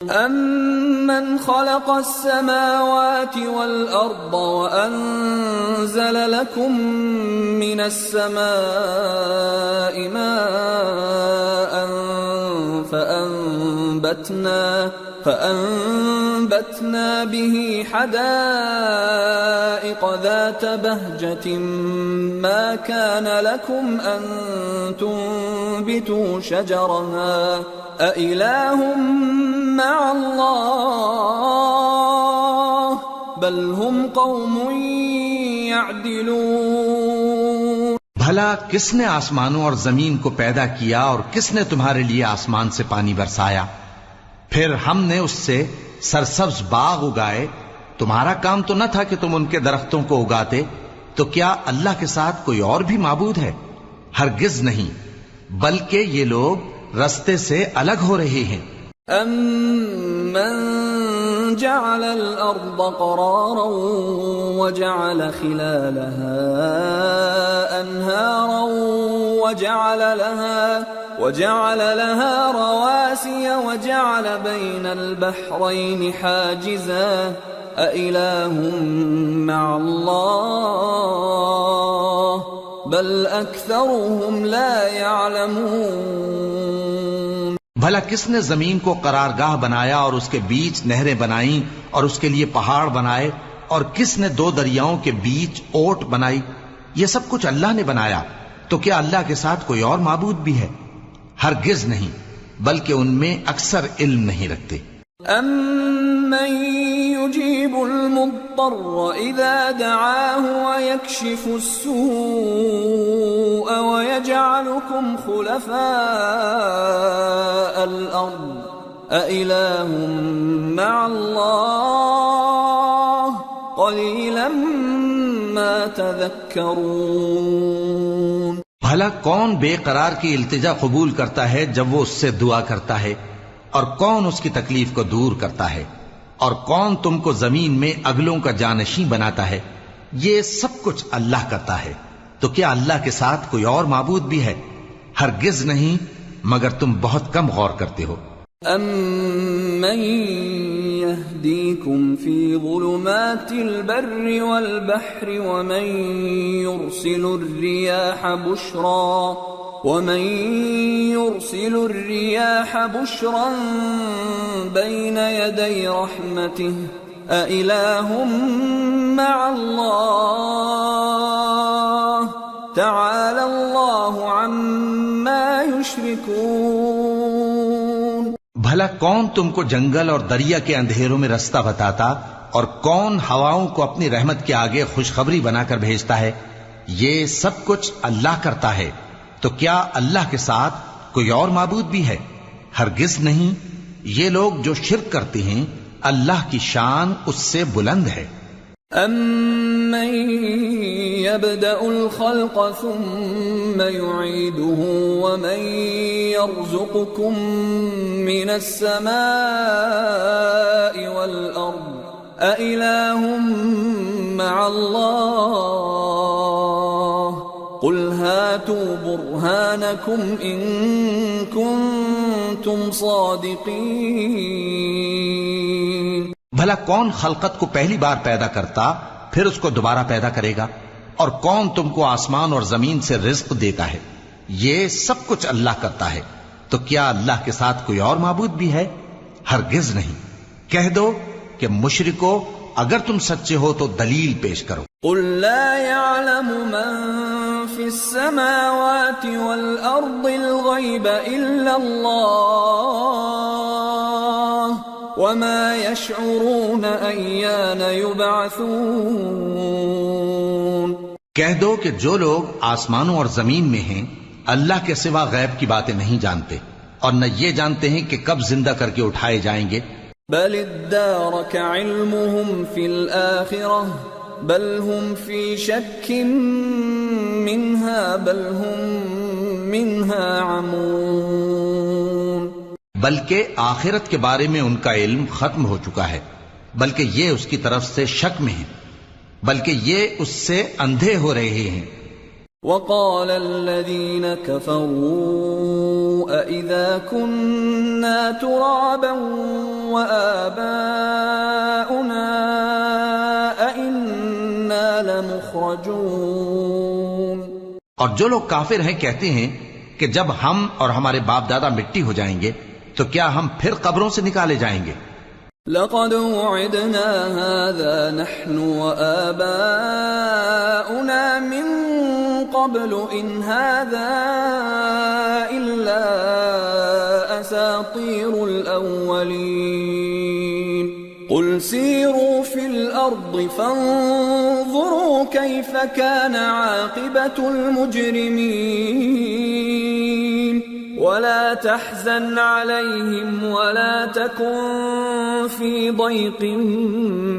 أَمَّنْ خَلَقَ السَّمَاوَاتِ وَالْأَرْضَ وَأَنزَلَ لَكُم مِّنَ السَّمَاءِ مَاءً فَأَنبَتْنَا بِهِ حَدَائِقَ ذَاتَ بَهْجَةٍ مَّا كَانَ لَكُمْ أَن تُنبِتُوا شَجَرَهَا أَإِلَٰهٌ مَّعَ اللَّهِ بَلْ هُمْ قَوْمٌ يَعْدِلُونَ۔ بھلا کس نے آسمانوں اور زمین کو پیدا کیا اور کس نے تمہارے لیے آسمان سے پانی برسایا؟ پھر ہم نے اس سے سرسبز باغ اگائے۔ تمہارا کام تو نہ تھا کہ تم ان کے درختوں کو اگاتے؟ تو کیا اللہ کے ساتھ کوئی اور بھی معبود ہے؟ ہرگز نہیں، بلکہ یہ لوگ رستے سے الگ ہو رہے ہیں۔ أَمَّن جَعَلَ الْأَرْضَ قَرَارًا وَجَعَلَ خِلَالَهَا أَنْهَارًا وَجَعَلَ لَهَا رَوَاسِيَ وَجَعَلَ بَيْنَ الْبَحْرَيْنِ حَاجِزًا أَإِلَٰهٌ مَّعَ اللَّهِ بَلْ أَكْثَرُهُمْ لَا يَعْلَمُونَ۔ بھلا کس نے زمین کو قرارگاہ بنایا اور اس کے بیچ نہریں بنائیں اور اس کے لیے پہاڑ بنائے، اور کس نے دو دریاؤں کے بیچ اوٹ بنائی؟ یہ سب کچھ اللہ نے بنایا، تو کیا اللہ کے ساتھ کوئی اور معبود بھی ہے؟ ہرگز نہیں، بلکہ ان میں اکثر علم نہیں رکھتے۔ أَمَّن يُجِيبُ الْمُضْطَرَّ إِذَا دَعَاهُ وَيَكْشِفُ السُّوءَ وَيَجْعَلُكُمْ خُلَفَاءَ الْأَرْضِ أَإِلَٰهٌ مَّعَ اللَّهِ قَلِيلًا مَّا تَذَكَّرُونَ۔ بھلا کون بے قرار کی التجا قبول کرتا ہے جب وہ اس سے دعا کرتا ہے؟ اور کون اس کی تکلیف کو دور کرتا ہے؟ اور کون تم کو زمین میں اگلوں کا جانشین بناتا ہے؟ یہ سب کچھ اللہ کرتا ہے، تو کیا اللہ کے ساتھ کوئی اور معبود بھی ہے؟ ہرگز نہیں، مگر تم بہت کم غور کرتے ہو۔ أَمَّن يَهْدِيكُمْ فِي ظُلُمَاتِ الْبَرِّ وَالْبَحْرِ وَمَن يُرْسِلُ الرِّيَاحَ بُشْرًا بَيْنَ يَدَيْ رَحْمَتِهِ أَإِلَٰهٌ مَّعَ اللَّهِ تَعَالَى اللَّهُ عَمَّا يُشْرِكُونَ۔ بھلا کون تم کو جنگل اور دریا کے اندھیروں میں رستہ بتاتا، اور کون ہواؤں کو اپنی رحمت کے آگے خوشخبری بنا کر بھیجتا ہے؟ یہ سب کچھ اللہ کرتا ہے، تو کیا اللہ کے ساتھ کوئی اور معبود بھی ہے؟ ہرگز نہیں، یہ لوگ جو شرک کرتے ہیں اللہ کی شان اس سے بلند ہے۔ أَمَّن يَبْدَأُ الْخَلْقَ ثُمَّ يُعِيدُهُ وَمَن يَرْزُقُكُم مِّنَ السَّمَاءِ وَالْأَرْضِ أَإِلَٰهٌ مَّعَ اللَّهِ قُلْ هَاتُوا بُرْهَانَكُمْ إِن كُنتُمْ صَادِقِينَ۔ بھلا کون خلقت کو پہلی بار پیدا کرتا پھر اس کو دوبارہ پیدا کرے گا؟ اور کون تم کو آسمان اور زمین سے رزق دیتا ہے؟ یہ سب کچھ اللہ کرتا ہے، تو کیا اللہ کے ساتھ کوئی اور معبود بھی ہے؟ ہرگز نہیں۔ کہہ دو کہ مشرکو، اگر تم سچے ہو تو دلیل پیش کرو۔ قُل لَّا يَعْلَمُ مَن فِي السَّمَاوَاتِ وَالْأَرْضِ الْغَيْبَ إِلَّا اللَّهُ وَمَا يَشْعُرُونَ أَيَّانَ يُبْعَثُونَ۔ کہہ دو کہ جو لوگ آسمانوں اور زمین میں ہیں اللہ کے سوا غیب کی باتیں نہیں جانتے، اور نہ یہ جانتے ہیں کہ کب زندہ کر کے اٹھائے جائیں گے۔ بَلِ ادَّارَكَ عِلْمُهُمْ فِي الْآخِرَةِ بَلْ هُمْ فِي شَكٍّ مِّنْهَا بَلْ هُمْ مِنْهَا عَمُونَ۔ بلکہ آخرت کے بارے میں ان کا علم ختم ہو چکا ہے، بلکہ یہ اس کی طرف سے شک میں ہیں، بلکہ یہ اس سے اندھے ہو رہے ہیں۔ وقال الذين كفروا أَإِذَا كُنَّا تُرَابًا وَآبَاؤُنَا أَإِنَّا لَمُخْرَجُونَ۔ اور جو لوگ کافر ہیں کہتے ہیں کہ جب ہم اور ہمارے باپ دادا مٹی ہو جائیں گے تو کیا ہم پھر قبروں سے نکالے جائیں گے؟ لَقَدْ وُعِدْنَا هَذَا نَحْنُ وَآبَاؤُنَا مِن قَبْلُ إِنْ هَذَا إِلَّا أَسَاطِيرُ الْأَوَّلِينَ قُلْ سِيرُوا فِي الْأَرْضِ فَانظُرُوا كَيْفَ كَانَ عَاقِبَةُ الْمُجْرِمِينَ وَلَا تَحْزَنْ عَلَيْهِمْ وَلَا تَكُنْ فِي ضَيْقٍ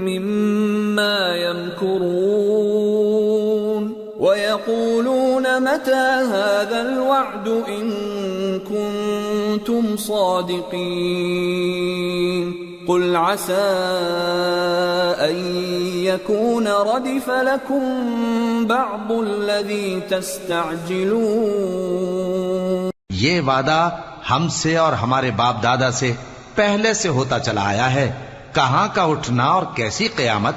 مِّمَّا يَمْكُرُونَ وَيَقُولُونَ مَتَى هَذَا الْوَعْدُ إِن كُنتُمْ صَادِقِينَ قُلْ عَسَىٰ أَن يَكُونَ رَدِفَ لَكُمْ بَعْضُ الَّذِي تَسْتَعْجِلُونَ۔ یہ وعدہ ہم سے اور ہمارے باپ دادا سے پہلے سے ہوتا چلا آیا ہے، کہاں کا اٹھنا اور کیسی قیامت؟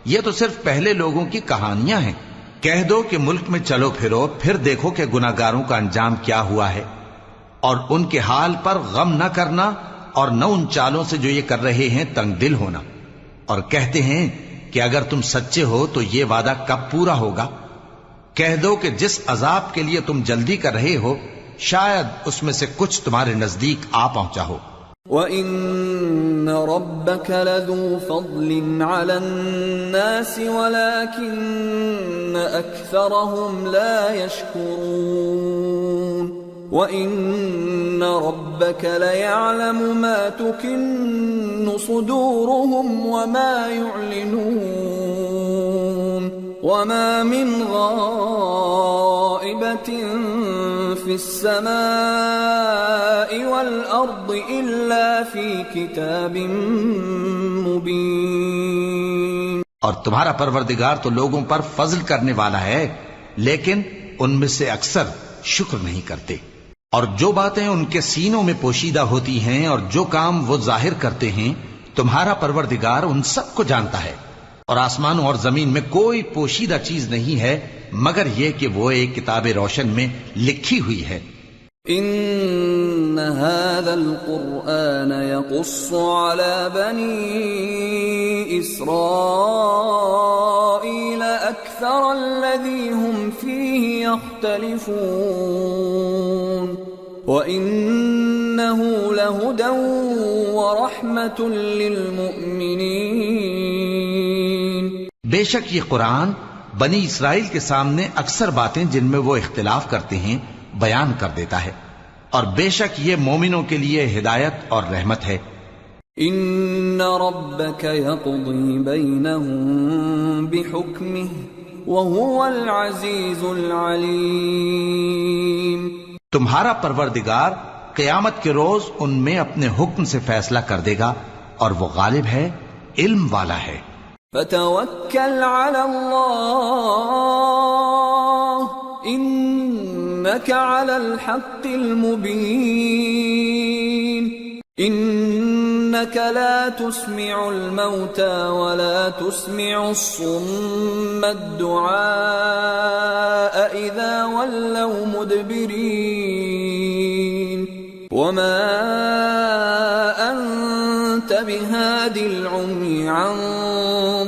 یہ تو صرف پہلے لوگوں کی کہانیاں ہیں۔ کہہ دو کہ ملک میں چلو پھرو، پھر دیکھو کہ گناہگاروں کا انجام کیا ہوا ہے، اور ان کے حال پر غم نہ کرنا اور نہ ان چالوں سے جو یہ کر رہے ہیں تنگ دل ہونا، اور کہتے ہیں کہ اگر تم سچے ہو تو یہ وعدہ کب پورا ہوگا؟ کہہ دو کہ جس عذاب کے لیے تم جلدی کر رہے ہو شاید اس میں سے کچھ تمہارے نزدیک آ پہنچا ہو۔ وَإِنَّ رَبَّكَ لَذُو فَضْلٍ عَلَى النَّاسِ وَلَكِنَّ أَكْثَرَهُمْ لَا يَشْكُرُونَ وَإِنَّ رَبَّكَ لَيَعْلَمُ مَا تُكِنُّ صُدُورُهُمْ وَمَا يُعْلِنُونَ وَمَا مِنْ غَائِبَةٍ فِي السَّمَاءِ وَالْأَرْضِ إِلَّا فِي كِتَابٍ مُبِينٍ۔ اور تمہارا پروردگار تو لوگوں پر فضل کرنے والا ہے، لیکن ان میں سے اکثر شکر نہیں کرتے۔ اور جو باتیں ان کے سینوں میں پوشیدہ ہوتی ہیں اور جو کام وہ ظاہر کرتے ہیں تمہارا پروردگار ان سب کو جانتا ہے۔ اور آسمانوں اور زمین میں کوئی پوشیدہ چیز نہیں ہے مگر یہ کہ وہ ایک کتاب روشن میں لکھی ہوئی ہے۔ ان هذا القرآن يقص على بني اسرائيل اكثر الذي هم فيه يختلفون وانه لهدى ورحمة للمؤمنين۔ بے شک یہ قرآن بنی اسرائیل کے سامنے اکثر باتیں جن میں وہ اختلاف کرتے ہیں بیان کر دیتا ہے، اور بے شک یہ مومنوں کے لیے ہدایت اور رحمت ہے۔ ان ربك يقضي بينهم بحكمه وهو العزيز العليم۔ تمہارا پروردگار قیامت کے روز ان میں اپنے حکم سے فیصلہ کر دے گا اور وہ غالب ہے، علم والا ہے۔ فتوکل علی اللہ انک علی الحق المبین۔ انک لا تسمع الموتى ولا تسمع الصم الدعاء اذا ولوا مدبرین وما انت بهاد العمي عن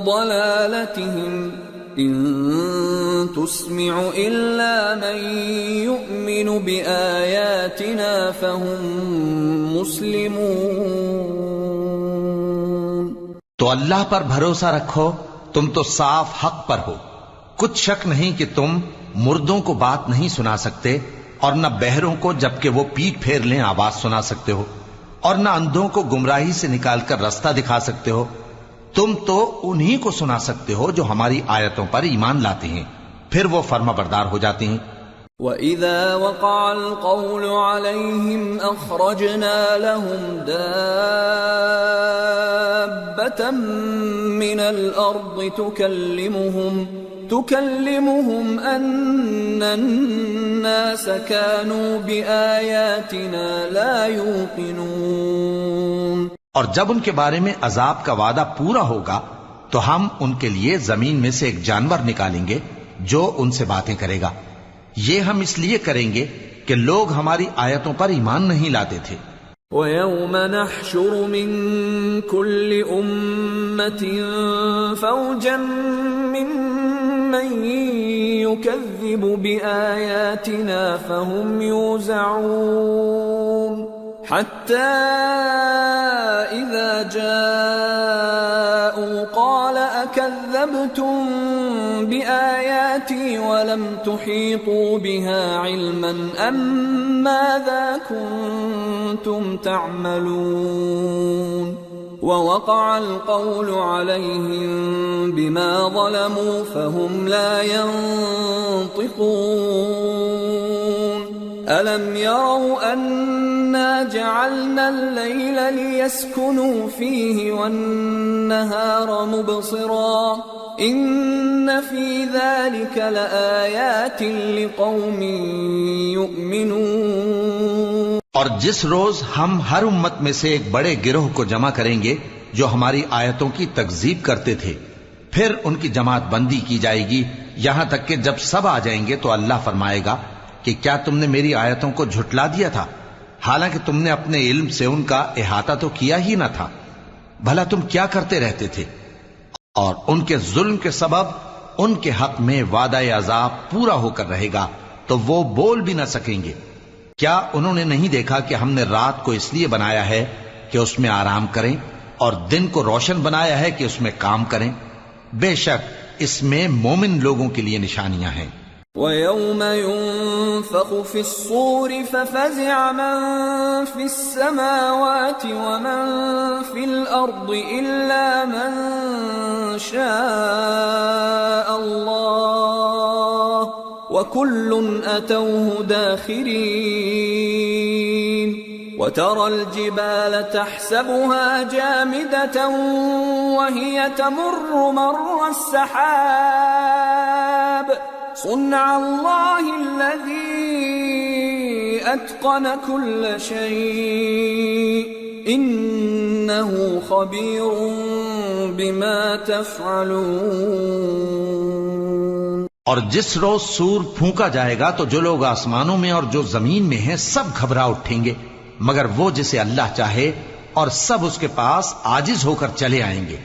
ضلالتهم ان تسمع الا من يؤمن بآياتنا فهم مسلمون۔ تو اللہ پر بھروسہ رکھو، تم تو صاف حق پر ہو۔ کچھ شک نہیں کہ تم مردوں کو بات نہیں سنا سکتے اور نہ بہروں کو جبکہ وہ پیٹ پھیر لیں آواز سنا سکتے ہو، اور نہ اندھوں کو گمراہی سے نکال کر رستہ دکھا سکتے ہو۔ تم تو انہی کو سنا سکتے ہو جو ہماری آیتوں پر ایمان لاتے ہیں، پھر وہ فرما بردار ہو جاتے ہیں۔ وَإِذَا وَقَعَ الْقَوْلُ عَلَيْهِمْ أَخْرَجْنَا لَهُمْ دَابَّةً مِّنَ الْأَرْضِ تكلمهم أن الناس كانوا بآياتنا لا يوقنون۔ اور جب ان کے بارے میں عذاب کا وعدہ پورا ہوگا تو ہم ان کے لیے زمین میں سے ایک جانور نکالیں گے جو ان سے باتیں کرے گا۔ یہ ہم اس لیے کریں گے کہ لوگ ہماری آیتوں پر ایمان نہیں لاتے تھے۔ وَيَوْمَ نَحْشُرُ مِن كُلِّ أُمَّةٍ فَوْجًا مِّمَّن يُكَذِّبُ بِآيَاتِنَا فَهُمْ يُوزَعُونَ حَتَّى إِذَا جَاءُوا قَالَ أَكَذَّبْتُم بِآيَاتِي وَلَمْ تُحِيطُوا بِهَا عِلْمًا أَمْ مَاذَا كُنتُمْ تَعْمَلُونَ وَوَقَعَ الْقَوْلُ عَلَيْهِمْ بِمَا ظَلَمُوا فَهُمْ لَا يَنطِقُونَ أَلَمْ يَرَوْا أَنَّا جَعَلْنَا اللَّيْلَ لِيَسْكُنُوا فِيهِ وَالنَّهَارَ مُبْصِرًا إِنَّ فِي ذَلِكَ لَآيَاتٍ لِقَوْمٍ يُؤْمِنُونَ۔ اور جس روز ہم ہر امت میں سے ایک بڑے گروہ کو جمع کریں گے جو ہماری آیتوں کی تکذیب کرتے تھے، پھر ان کی جماعت بندی کی جائے گی یہاں تک کہ جب سب آ جائیں گے تو اللہ فرمائے گا کہ کیا تم نے میری آیتوں کو جھٹلا دیا تھا، حالانکہ تم نے اپنے علم سے ان کا احاطہ تو کیا ہی نہ تھا، بھلا تم کیا کرتے رہتے تھے؟ اور ان کے ظلم کے سبب ان کے حق میں وعدہ عذاب پورا ہو کر رہے گا تو وہ بول بھی نہ سکیں گے۔ کیا انہوں نے نہیں دیکھا کہ ہم نے رات کو اس لیے بنایا ہے کہ اس میں آرام کریں اور دن کو روشن بنایا ہے کہ اس میں کام کریں؟ بے شک اس میں مومن لوگوں کے لیے نشانیاں ہیں۔ وَيَوْمَ يُنفَخُ فِي الصُّورِ فَفَزِعَ مَن فِي السَّمَاوَاتِ وَمَن فِي الْأَرْضِ إِلَّا مَن شَاءَ اللَّهُ وَكُلٌّ أَتَوْهُ دَاخِرِينَ وَتَرَى الْجِبَالَ تَحْسَبُهَا جَامِدَةً وَهِيَ تَمُرُّ مَرَّ السَّحَابِ صُنْعَ اللَّهِ الَّذِي أَتْقَنَ كُلَّ شَيْءٍ إِنَّهُ خَبِيرٌ بِمَا تَفْعَلُونَ۔ اور جس روز سور پھونکا جائے گا تو جو لوگ آسمانوں میں اور جو زمین میں ہیں سب گھبرا اٹھیں گے مگر وہ جسے اللہ چاہے، اور سب اس کے پاس عاجز ہو کر چلے آئیں گے۔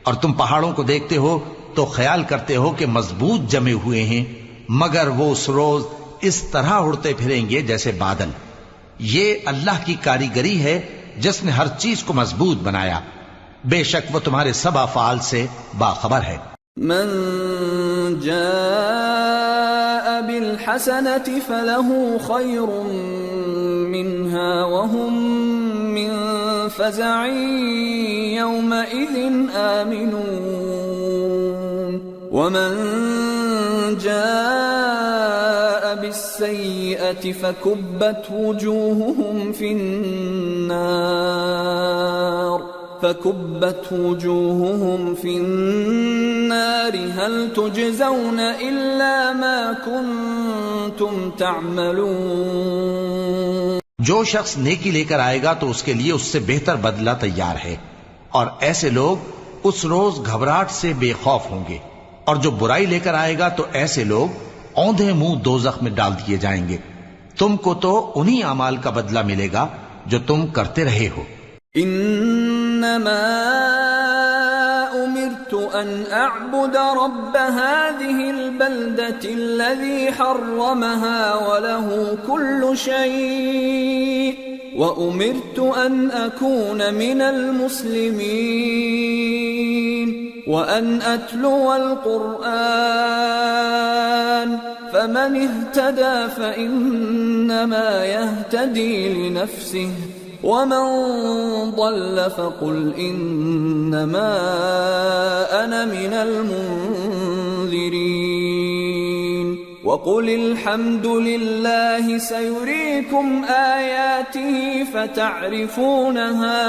اور تم پہاڑوں کو دیکھتے ہو تو خیال کرتے ہو کہ مضبوط جمے ہوئے ہیں، مگر وہ اس روز اس طرح اڑتے پھریں گے جیسے بادل۔ یہ اللہ کی کاریگری ہے جس نے ہر چیز کو مضبوط بنایا، بے شک وہ تمہارے سب افعال سے باخبر ہے۔ من جاء بالحسنة فله خير منها وهم من فزع يومئذ آمنون ومن جاء بالسيئة فكبت وجوههم في النار هل تجزون إلا ما كنتم تعملون۔ جو شخص نیکی لے کر آئے گا تو اس کے لیے اس سے بہتر بدلہ تیار ہے، اور ایسے لوگ اس روز گھبراہٹ سے بے خوف ہوں گے، اور جو برائی لے کر آئے گا تو ایسے لوگ اوندھے منہ دوزخ میں ڈال دیے جائیں گے۔ تم کو تو انہی اعمال کا بدلہ ملے گا جو تم کرتے رہے ہو۔ انما امرت ان اعبد رب هذه البلدة الذي حرمها وله كل شيء وامرت ان اكون من المسلمين وان اتلو القرآن فمن اهتدى فانما يهتدي لنفسه ومن ضل فقل انما انا من المنذرين وقل الحمد لله سيريكم آياته فتعرفونها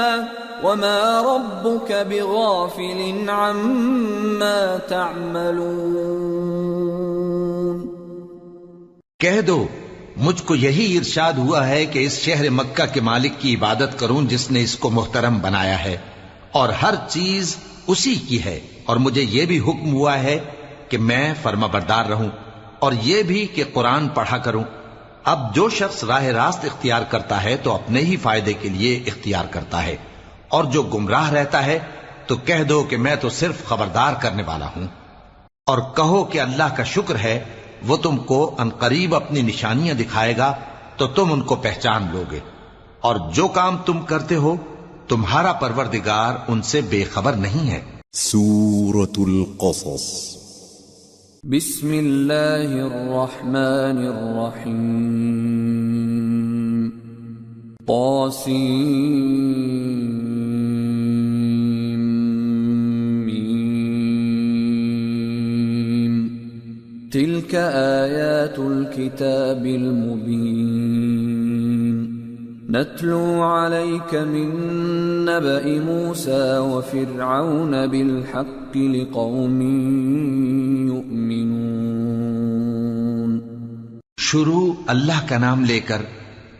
وما ربك بغافل عما تعملون۔ کہہ دو مجھ کو یہی ارشاد ہوا ہے کہ اس شہر مکہ کے مالک کی عبادت کروں جس نے اس کو محترم بنایا ہے، اور ہر چیز اسی کی ہے، اور مجھے یہ بھی حکم ہوا ہے کہ میں فرما بردار رہوں، اور یہ بھی کہ قرآن پڑھا کروں۔ اب جو شخص راہ راست اختیار کرتا ہے تو اپنے ہی فائدے کے لیے اختیار کرتا ہے، اور جو گمراہ رہتا ہے تو کہہ دو کہ میں تو صرف خبردار کرنے والا ہوں۔ اور کہو کہ اللہ کا شکر ہے، وہ تم کو عنقریب اپنی نشانیاں دکھائے گا تو تم ان کو پہچان لو گے، اور جو کام تم کرتے ہو تمہارا پروردگار ان سے بے خبر نہیں ہے۔ سورة القصص بسم اللہ الرحمن الرحیم طاسیم تلك آیات الكتاب المبین نتلو علیک من نبأ موسى وفرعون بالحق لقوم یؤمنون۔ شروع اللہ کا نام لے کر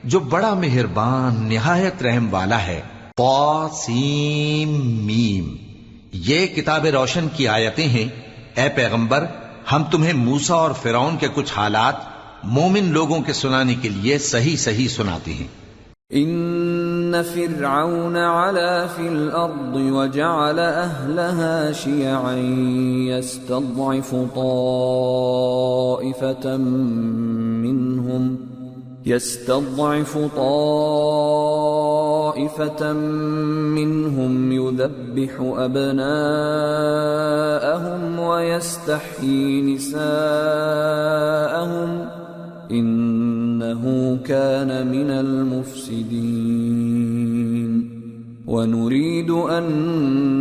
جو بڑا مہربان نہایت رحم والا ہے۔ طاسیم میم، یہ کتاب روشن کی آیتیں ہیں۔ اے پیغمبر، ہم تمہیں موسیٰ اور فرعون کے کچھ حالات مومن لوگوں کے سنانے کے لیے صحیح صحیح سناتے ہیں۔ ان فرعون علا فی الارض وجعل اہلها شیعا يستضعف طائفة منهم يذبح ابناءهم ويستحيي نساءهم انه كان من المفسدين ونريد ان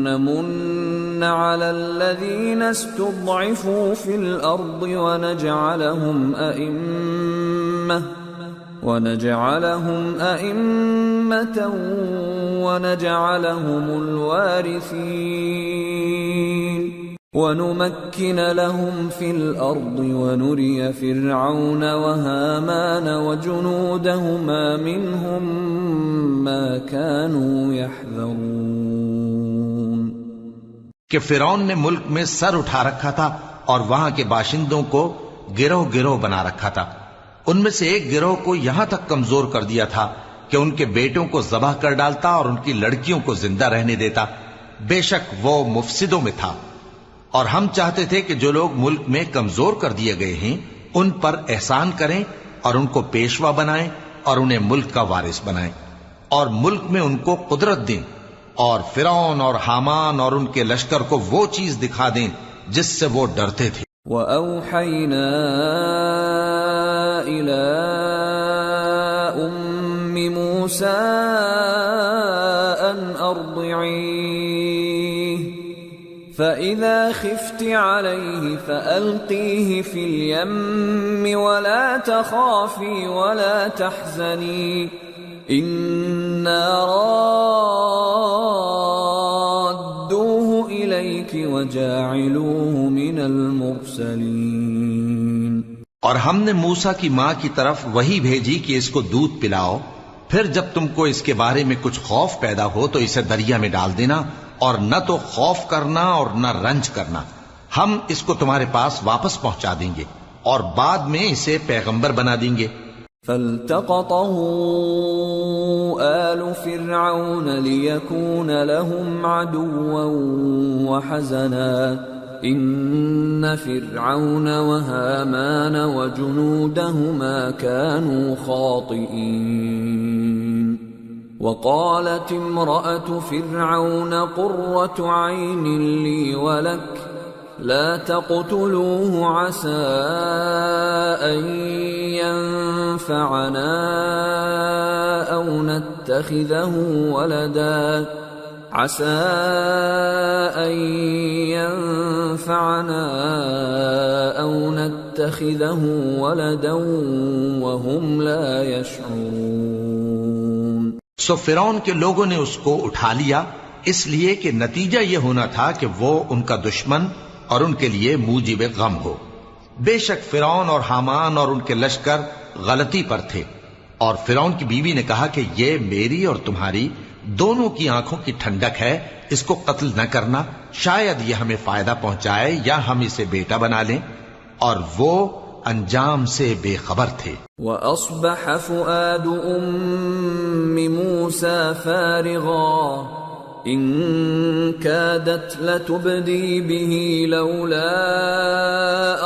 نمن على الذين استضعفوا في الارض ونجعلهم أئمة ونجعلهم الوارثين ونمكن لهم في الأرض ونري فرعون وهامان وجنودهما منهم ما كانوا يحذرون۔ کہ فرعون نے ملک میں سر اٹھا رکھا تھا اور وہاں کے باشندوں کو گروہ گروہ بنا رکھا تھا۔ ان میں سے ایک گروہ کو یہاں تک کمزور کر دیا تھا کہ ان کے بیٹوں کو ذبح کر ڈالتا اور ان کی لڑکیوں کو زندہ رہنے دیتا۔ بے شک وہ مفسدوں میں تھا۔ اور ہم چاہتے تھے کہ جو لوگ ملک میں کمزور کر دیے گئے ہیں ان پر احسان کریں اور ان کو پیشوا بنائیں اور انہیں ملک کا وارث بنائیں، اور ملک میں ان کو قدرت دیں، اور فرعون اور حامان اور ان کے لشکر کو وہ چیز دکھا دیں جس سے وہ ڈرتے تھے۔ وَأَوْحَيْنَا إِلَىٰ أُمِّ مُوسَىٰ أَنْ أَرْضِعِيهِ فَإِذَا خِفْتِ عَلَيْهِ فَأَلْقِيهِ فِي الْيَمِّ وَلَا تَخَافِي وَلَا تَحْزَنِي إِنَّا رَادُّوهُ إِلَيْكِ وَجَاعِلُوهُ مِنَ الْمُرْسَلِينَ۔ اور ہم نے موسیٰ کی ماں کی طرف وہی بھیجی کہ اس کو دودھ پلاؤ، پھر جب تم کو اس کے بارے میں کچھ خوف پیدا ہو تو اسے دریا میں ڈال دینا، اور نہ تو خوف کرنا اور نہ رنج کرنا، ہم اس کو تمہارے پاس واپس پہنچا دیں گے اور بعد میں اسے پیغمبر بنا دیں گے۔ فالتقطه آل فرعون ليكون لهم عدوا وحزنا إن فرعون وهامان وجنودهما كانوا خاطئين۔ وقالت امرأة فرعون قرة عين لي ولك لا تقتلوه عسى أن ينفعنا أو نتخذه ولدا وهم لا يشعرون۔ سو فرعون کے لوگوں نے اس کو اٹھا لیا، اس لیے کہ نتیجہ یہ ہونا تھا کہ وہ ان کا دشمن اور ان کے لیے موجب غم ہو۔ بے شک فرعون اور حامان اور ان کے لشکر غلطی پر تھے، اور فرعون کی بیوی نے کہا کہ یہ میری اور تمہاری دونوں کی آنکھوں کی ٹھنڈک ہے، اس کو قتل نہ کرنا، شاید یہ ہمیں فائدہ پہنچائے یا ہم اسے بیٹا بنا لیں، اور وہ انجام سے بے خبر تھے۔ وَأَصْبَحَ فُؤَادُ أُمِّ مُوسَى فَارِغًا إِن كَادَتْ لَتُبْدِي بِهِ لَوْلَا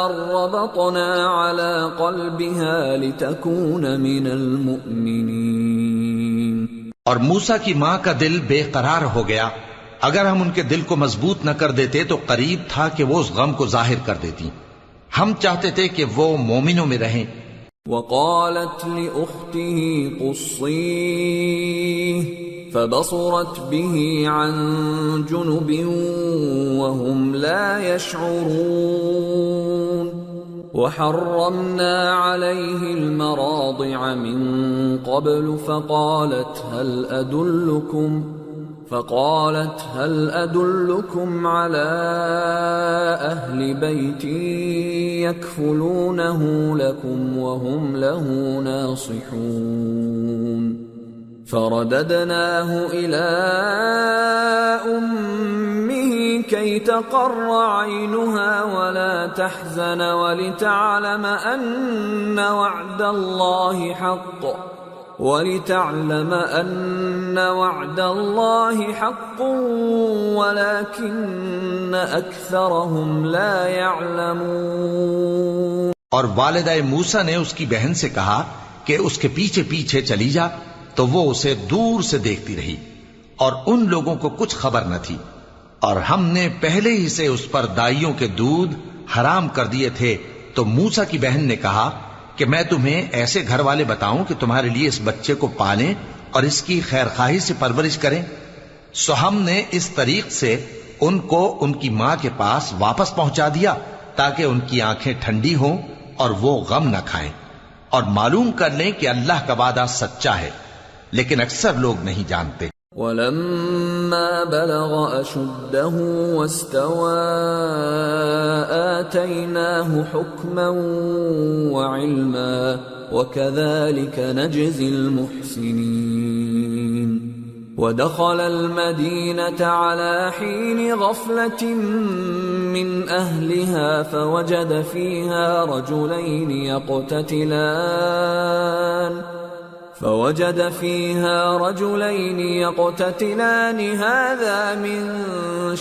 أَن رَّبَطْنَا عَلَى قَلْبِهَا لِتَكُونَ مِنَ الْمُؤْمِنِينَ۔ اور موسیٰ کی ماں کا دل بے قرار ہو گیا، اگر ہم ان کے دل کو مضبوط نہ کر دیتے تو قریب تھا کہ وہ اس غم کو ظاہر کر دیتی، ہم چاہتے تھے کہ وہ مومنوں میں رہیں۔ وقالت لأخته قصيه فبصرت به عن جنب وهم لا يشعرون وحرمنا عليه المراضع من قبل فقالت هل أدلكم على أهل بيت يكفلونه لكم وهم له ناصحون فرددناه إلى أمه كي تقر عينها ولا تحزن ولتعلم أن وعد الله حق ولكن أكثرهم لا يعلمون۔ اور والدہ موسیٰ نے اس کی بہن سے کہا کہ اس کے پیچھے پیچھے چلی جا، تو وہ اسے دور سے دیکھتی رہی، اور ان لوگوں کو کچھ خبر نہ تھی، اور ہم نے پہلے ہی سے اس پر دائیوں کے دودھ حرام کر دیے تھے۔ تو موسیٰ کی بہن نے کہا کہ میں تمہیں ایسے گھر والے بتاؤں کہ تمہارے لیے اس بچے کو پالیں اور اس کی خیر خواہی سے پرورش کریں۔ سو ہم نے اس طریق سے ان کو ان کی ماں کے پاس واپس پہنچا دیا تاکہ ان کی آنکھیں ٹھنڈی ہوں اور وہ غم نہ کھائیں، اور معلوم کر لیں کہ اللہ کا وعدہ سچا ہے، لیکن اکثر لوگ نہیں جانتے۔ وَلَمَّا بَلَغَ أَشُدَّهُ وَاسْتَوَى آتَيْنَاهُ حُكْمًا وَعِلْمًا وَكَذَلِكَ نَجْزِي الْمُحْسِنِينَ۔ وَدَخَلَ الْمَدِينَةَ عَلَى حِينِ غَفْلَةٍ مِّنْ أَهْلِهَا فَوَجَدَ فِيهَا رجلين يقتتلان هذا من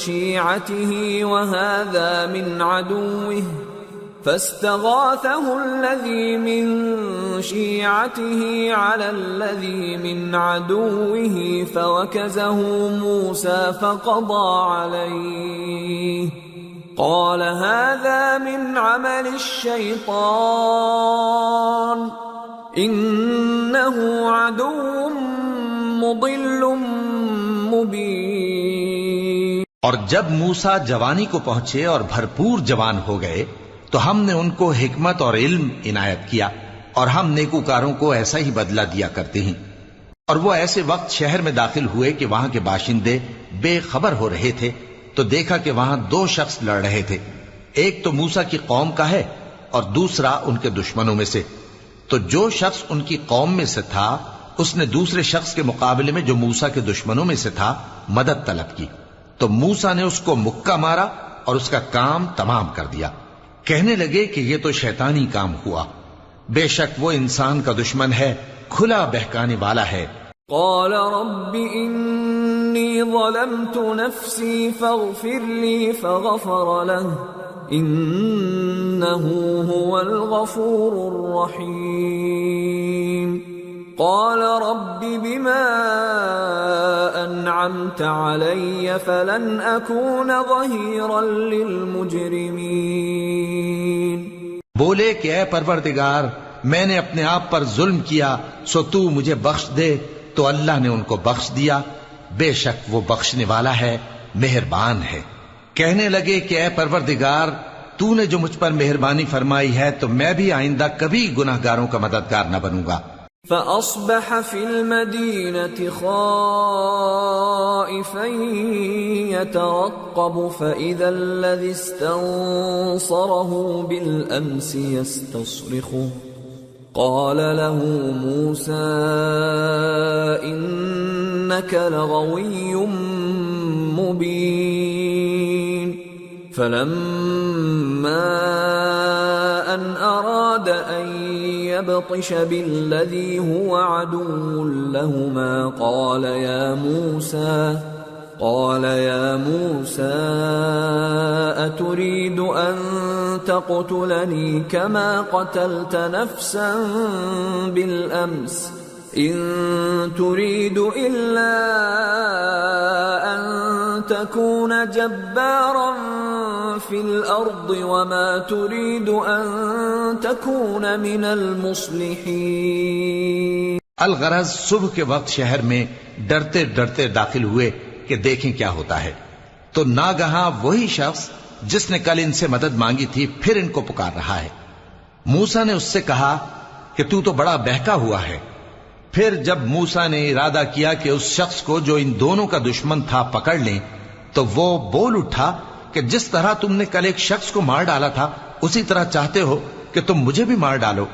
شيعته وهذا من عدوه فاستغاثه الذي من شيعته على الذي من عدوه فوكزه موسى فقضى عليه قال هذا من عمل الشيطان انه عدو مضل مبین۔ اور جب موسیٰ جوانی کو پہنچے اور بھرپور جوان ہو گئے تو ہم نے ان کو حکمت اور علم عنایت کیا، اور ہم نیکوکاروں کو ایسا ہی بدلہ دیا کرتے ہیں۔ اور وہ ایسے وقت شہر میں داخل ہوئے کہ وہاں کے باشندے بے خبر ہو رہے تھے، تو دیکھا کہ وہاں دو شخص لڑ رہے تھے، ایک تو موسیٰ کی قوم کا ہے اور دوسرا ان کے دشمنوں میں سے۔ تو جو شخص ان کی قوم میں سے تھا اس نے دوسرے شخص کے مقابلے میں جو موسیٰ کے دشمنوں میں سے تھا مدد طلب کی، تو موسیٰ نے اس کو مکہ مارا اور اس کا کام تمام کر دیا۔ کہنے لگے کہ یہ تو شیطانی کام ہوا، بے شک وہ انسان کا دشمن ہے، کھلا بہکانے والا ہے۔ قال رب انی ظلمت نفسی فاغفر لی فغفر له انه هو الغفور الرحیم۔ قال رب بما انعمت علی فلن اکون ظہیرا للمجرمین۔ بولے کہ اے پروردگار میں نے اپنے آپ پر ظلم کیا، سو تو مجھے بخش دے، تو اللہ نے ان کو بخش دیا، بے شک وہ بخشنے والا ہے، مہربان ہے۔ کہنے لگے کہ اے پروردگار تو نے جو مجھ پر مہربانی فرمائی ہے تو میں بھی آئندہ کبھی گناہگاروں کا مددگار نہ بنوں گا۔ فأصبح في المدينة خائفا يترقب فإذا الذي استنصره بالأمس يستصرخه قال له موسى إنك لغوي مبين فلما أن أراد أن يبطش بالذي هو عدو لهما قال يا موسى أتريد أن تقتلني كما قتلت نفسا بالأمس إن تريد إلا أن تكون جبارا في الأرض وما تريد أن تكون من المصلحين. الغرض صبح کے وقت شہر میں ڈرتے ڈرتے داخل ہوئے کہ دیکھیں کیا ہوتا ہے، تو ناگہاں وہی شخص جس نے کل ان سے مدد مانگی تھی پھر ان کو پکار رہا ہے. موسیٰ نے اس سے کہا کہ تو بڑا بہکا ہوا ہے. پھر جب موسیٰ نے ارادہ کیا کہ اس شخص کو جو ان دونوں کا دشمن تھا پکڑ لیں، تو وہ بول اٹھا کہ جس طرح تم نے کل ایک شخص کو مار ڈالا تھا اسی طرح چاہتے ہو کہ تم مجھے بھی مار ڈالو.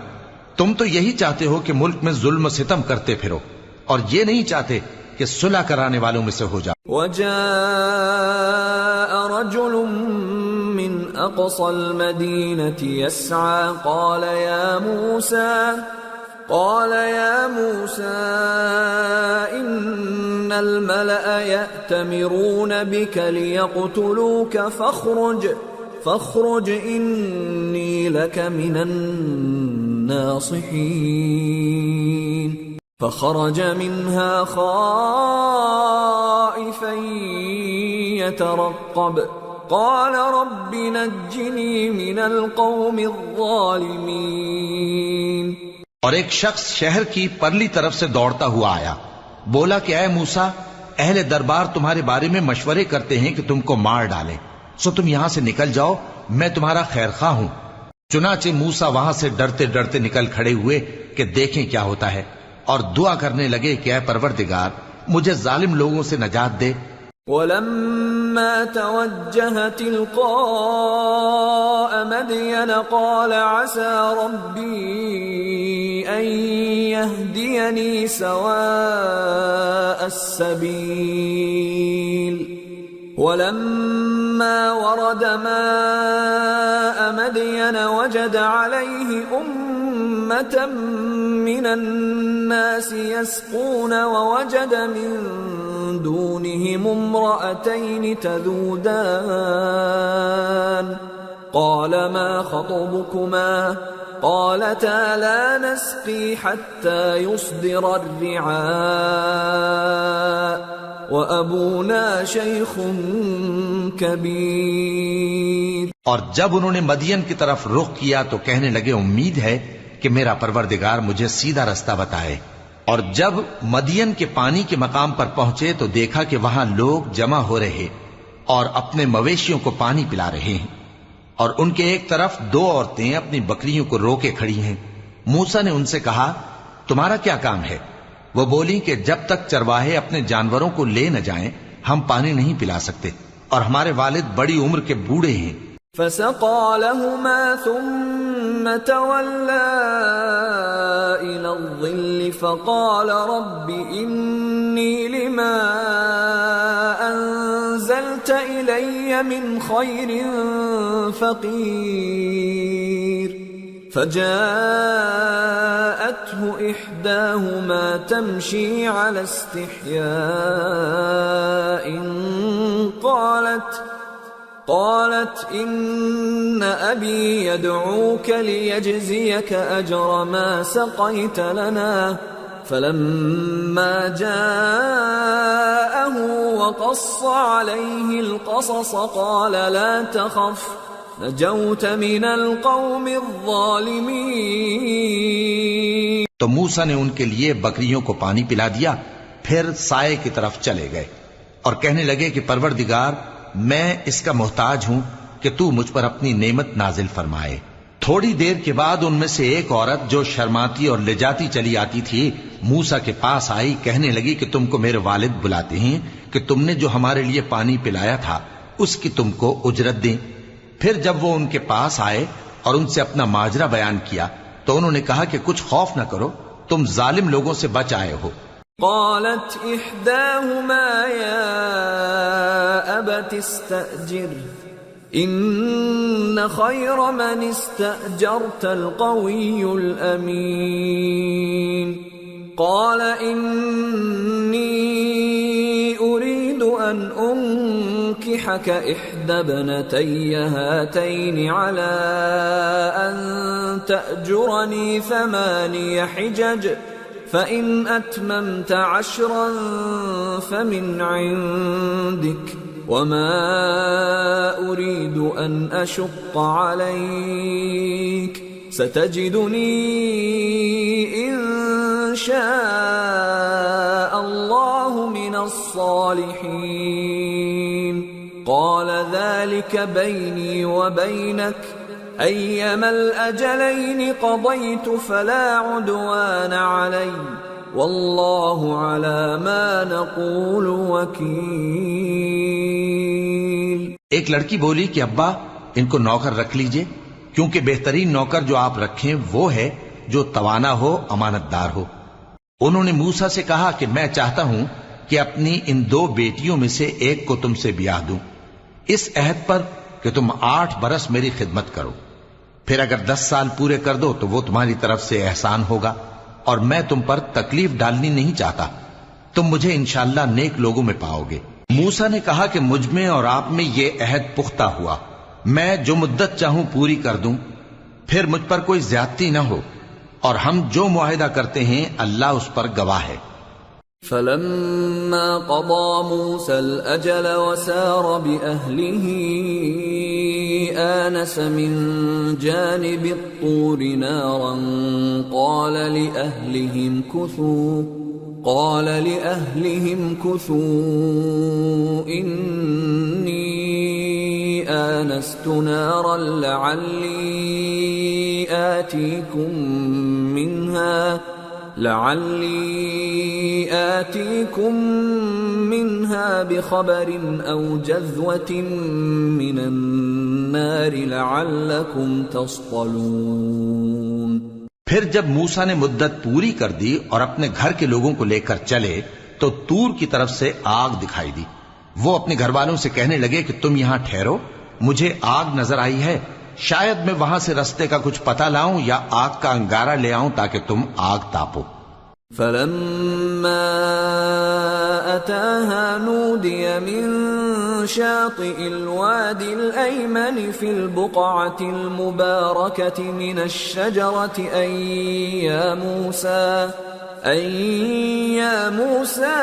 تم تو یہی چاہتے ہو کہ ملک میں ظلم و ستم کرتے پھرو، اور یہ نہیں چاہتے کہ صلح کرانے والوں میں سے ہو جاؤ. وجاء رجل من اقصى المدينة يسعى قال يا موسى إن الملأ يأتمرون بك ليقتلوك فاخرج إني لك من الناصحين. فخرج منها خائفا يترقب قال رب نجني من القوم الظالمين. اور ایک شخص شہر کی پرلی طرف سے دوڑتا ہوا آیا، بولا کہ اے موسیٰ، اہل دربار تمہارے بارے میں مشورے کرتے ہیں کہ تم کو مار ڈالیں، سو تم یہاں سے نکل جاؤ، میں تمہارا خیر خواہ ہوں. چنانچہ موسیٰ وہاں سے ڈرتے ڈرتے نکل کھڑے ہوئے کہ دیکھیں کیا ہوتا ہے، اور دعا کرنے لگے کہ اے پروردگار مجھے ظالم لوگوں سے نجات دے. ولما توجه تلقاء مدين قال عسى ربي أن يهديني سواء السبيل. ولما ورد ماء مدين وجد عليه أمة من الناس يسقون ووجد من دونهم امرأتين تذودان قال ما خطبكما قالتا لا نسقي حتى يصدر الرعاء وأبونا شيخ كبير. اور جب انہوں نے مدین کی طرف رخ کیا تو کہنے لگے امید ہے کہ میرا پروردگار مجھے سیدھا رستہ بتائے. اور جب مدین کے پانی کے مقام پر پہنچے تو دیکھا کہ وہاں لوگ جمع ہو رہے اور اپنے مویشیوں کو پانی پلا رہے ہیں، اور ان کے ایک طرف دو عورتیں اپنی بکریوں کو روکے کھڑی ہیں. موسیٰ نے ان سے کہا تمہارا کیا کام ہے؟ وہ بولی کہ جب تک چرواہے اپنے جانوروں کو لے نہ جائیں ہم پانی نہیں پلا سکتے، اور ہمارے والد بڑی عمر کے بوڑھے ہیں. فسقى لهما ثم تولى إلى الظل فقال رب إني لما أنزلت إلي من خير فقير. فجاءته إحداهما تمشي على استحياء قالت إن أبي يدعوك ليجزيك أجر ما سقيت لنا. فلما جاءه وقص عليه القصص قال لا تخف نجوت من القوم الظالمين. تو موسیٰ نے ان کے لیے بکریوں کو پانی پلا دیا، پھر سائے کی طرف چلے گئے اور کہنے لگے کہ پروردگار میں اس کا محتاج ہوں کہ تو مجھ پر اپنی نعمت نازل فرمائے. تھوڑی دیر کے بعد ان میں سے ایک عورت جو شرماتی اور لجاتی چلی آتی تھی موسیٰ کے پاس آئی، کہنے لگی کہ تم کو میرے والد بلاتے ہیں کہ تم نے جو ہمارے لیے پانی پلایا تھا اس کی تم کو اجرت دیں۔ پھر جب وہ ان کے پاس آئے اور ان سے اپنا ماجرا بیان کیا تو انہوں نے کہا کہ کچھ خوف نہ کرو، تم ظالم لوگوں سے بچ آئے ہو۔ قالت إحداهما يا أبت استأجر إن خير من استأجرت القوي الأمين قال إني أريد أن أنكحك إحدى ابنتي هاتين على أن تأجرني 8 حجج فإن أتممت 10 فمن عندك وما أريد أن أشق عليك ستجدني إن شاء الله من الصالحين قال ذلك بيني وبينك أيما الأجلين قضيت فلا عدوان علي والله على ما نقول وكيل۔ ایک لڑکی بولی کہ ابا ان کو نوکر رکھ لیجئے، کیونکہ بہترین نوکر جو آپ رکھیں وہ ہے جو توانا ہو، امانت دار ہو۔ انہوں نے موسیٰ سے کہا کہ میں چاہتا ہوں کہ اپنی ان 2 بیٹیوں میں سے ایک کو تم سے بیاہ دوں، اس عہد پر کہ تم 8 برس میری خدمت کرو، پھر اگر 10 سال پورے کر دو تو وہ تمہاری طرف سے احسان ہوگا، اور میں تم پر تکلیف ڈالنی نہیں چاہتا، تم مجھے انشاءاللہ نیک لوگوں میں پاؤ گے۔ موسیٰ نے کہا کہ مجھ میں اور آپ میں یہ عہد پختہ ہوا، میں جو مدت چاہوں پوری کر دوں، پھر مجھ پر کوئی زیادتی نہ ہو، اور ہم جو معاہدہ کرتے ہیں اللہ اس پر گواہ ہے۔ فلما قضى موسى الأجل وسار بأهله آنس من جانب الطور نارا قال لأهلهم كثوا إني آنست نارا لعلي آتيكم منها بخبر أو جذوة من النار لعلكم تصطلون۔ پھر جب موسیٰ نے مدت پوری کر دی اور اپنے گھر کے لوگوں کو لے کر چلے تو طور کی طرف سے آگ دکھائی دی۔ وہ اپنے گھر والوں سے کہنے لگے کہ تم یہاں ٹھہرو، مجھے آگ نظر آئی ہے، شاید میں وہاں سے رستے کا کچھ پتہ لاؤں یا آگ کا انگارہ لے آؤں تاکہ تم آگ تاپو۔ فلما أتاها نودي من شاطئ الوادي الأيمن في البقعة المباركة من الشجرة أن يا موسى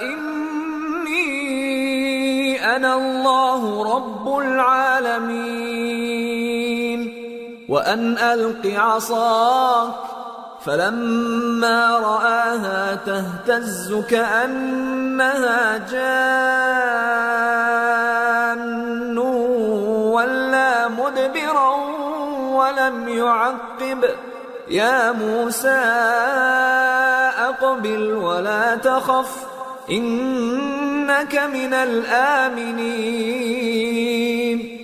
إني أنا الله رب العالمين وأن ألق عصاك فلما رآها تهتز كأنها جان ولا مدبرا ولم يعقب يا موسى أقبل ولا تخف إنك من الآمنين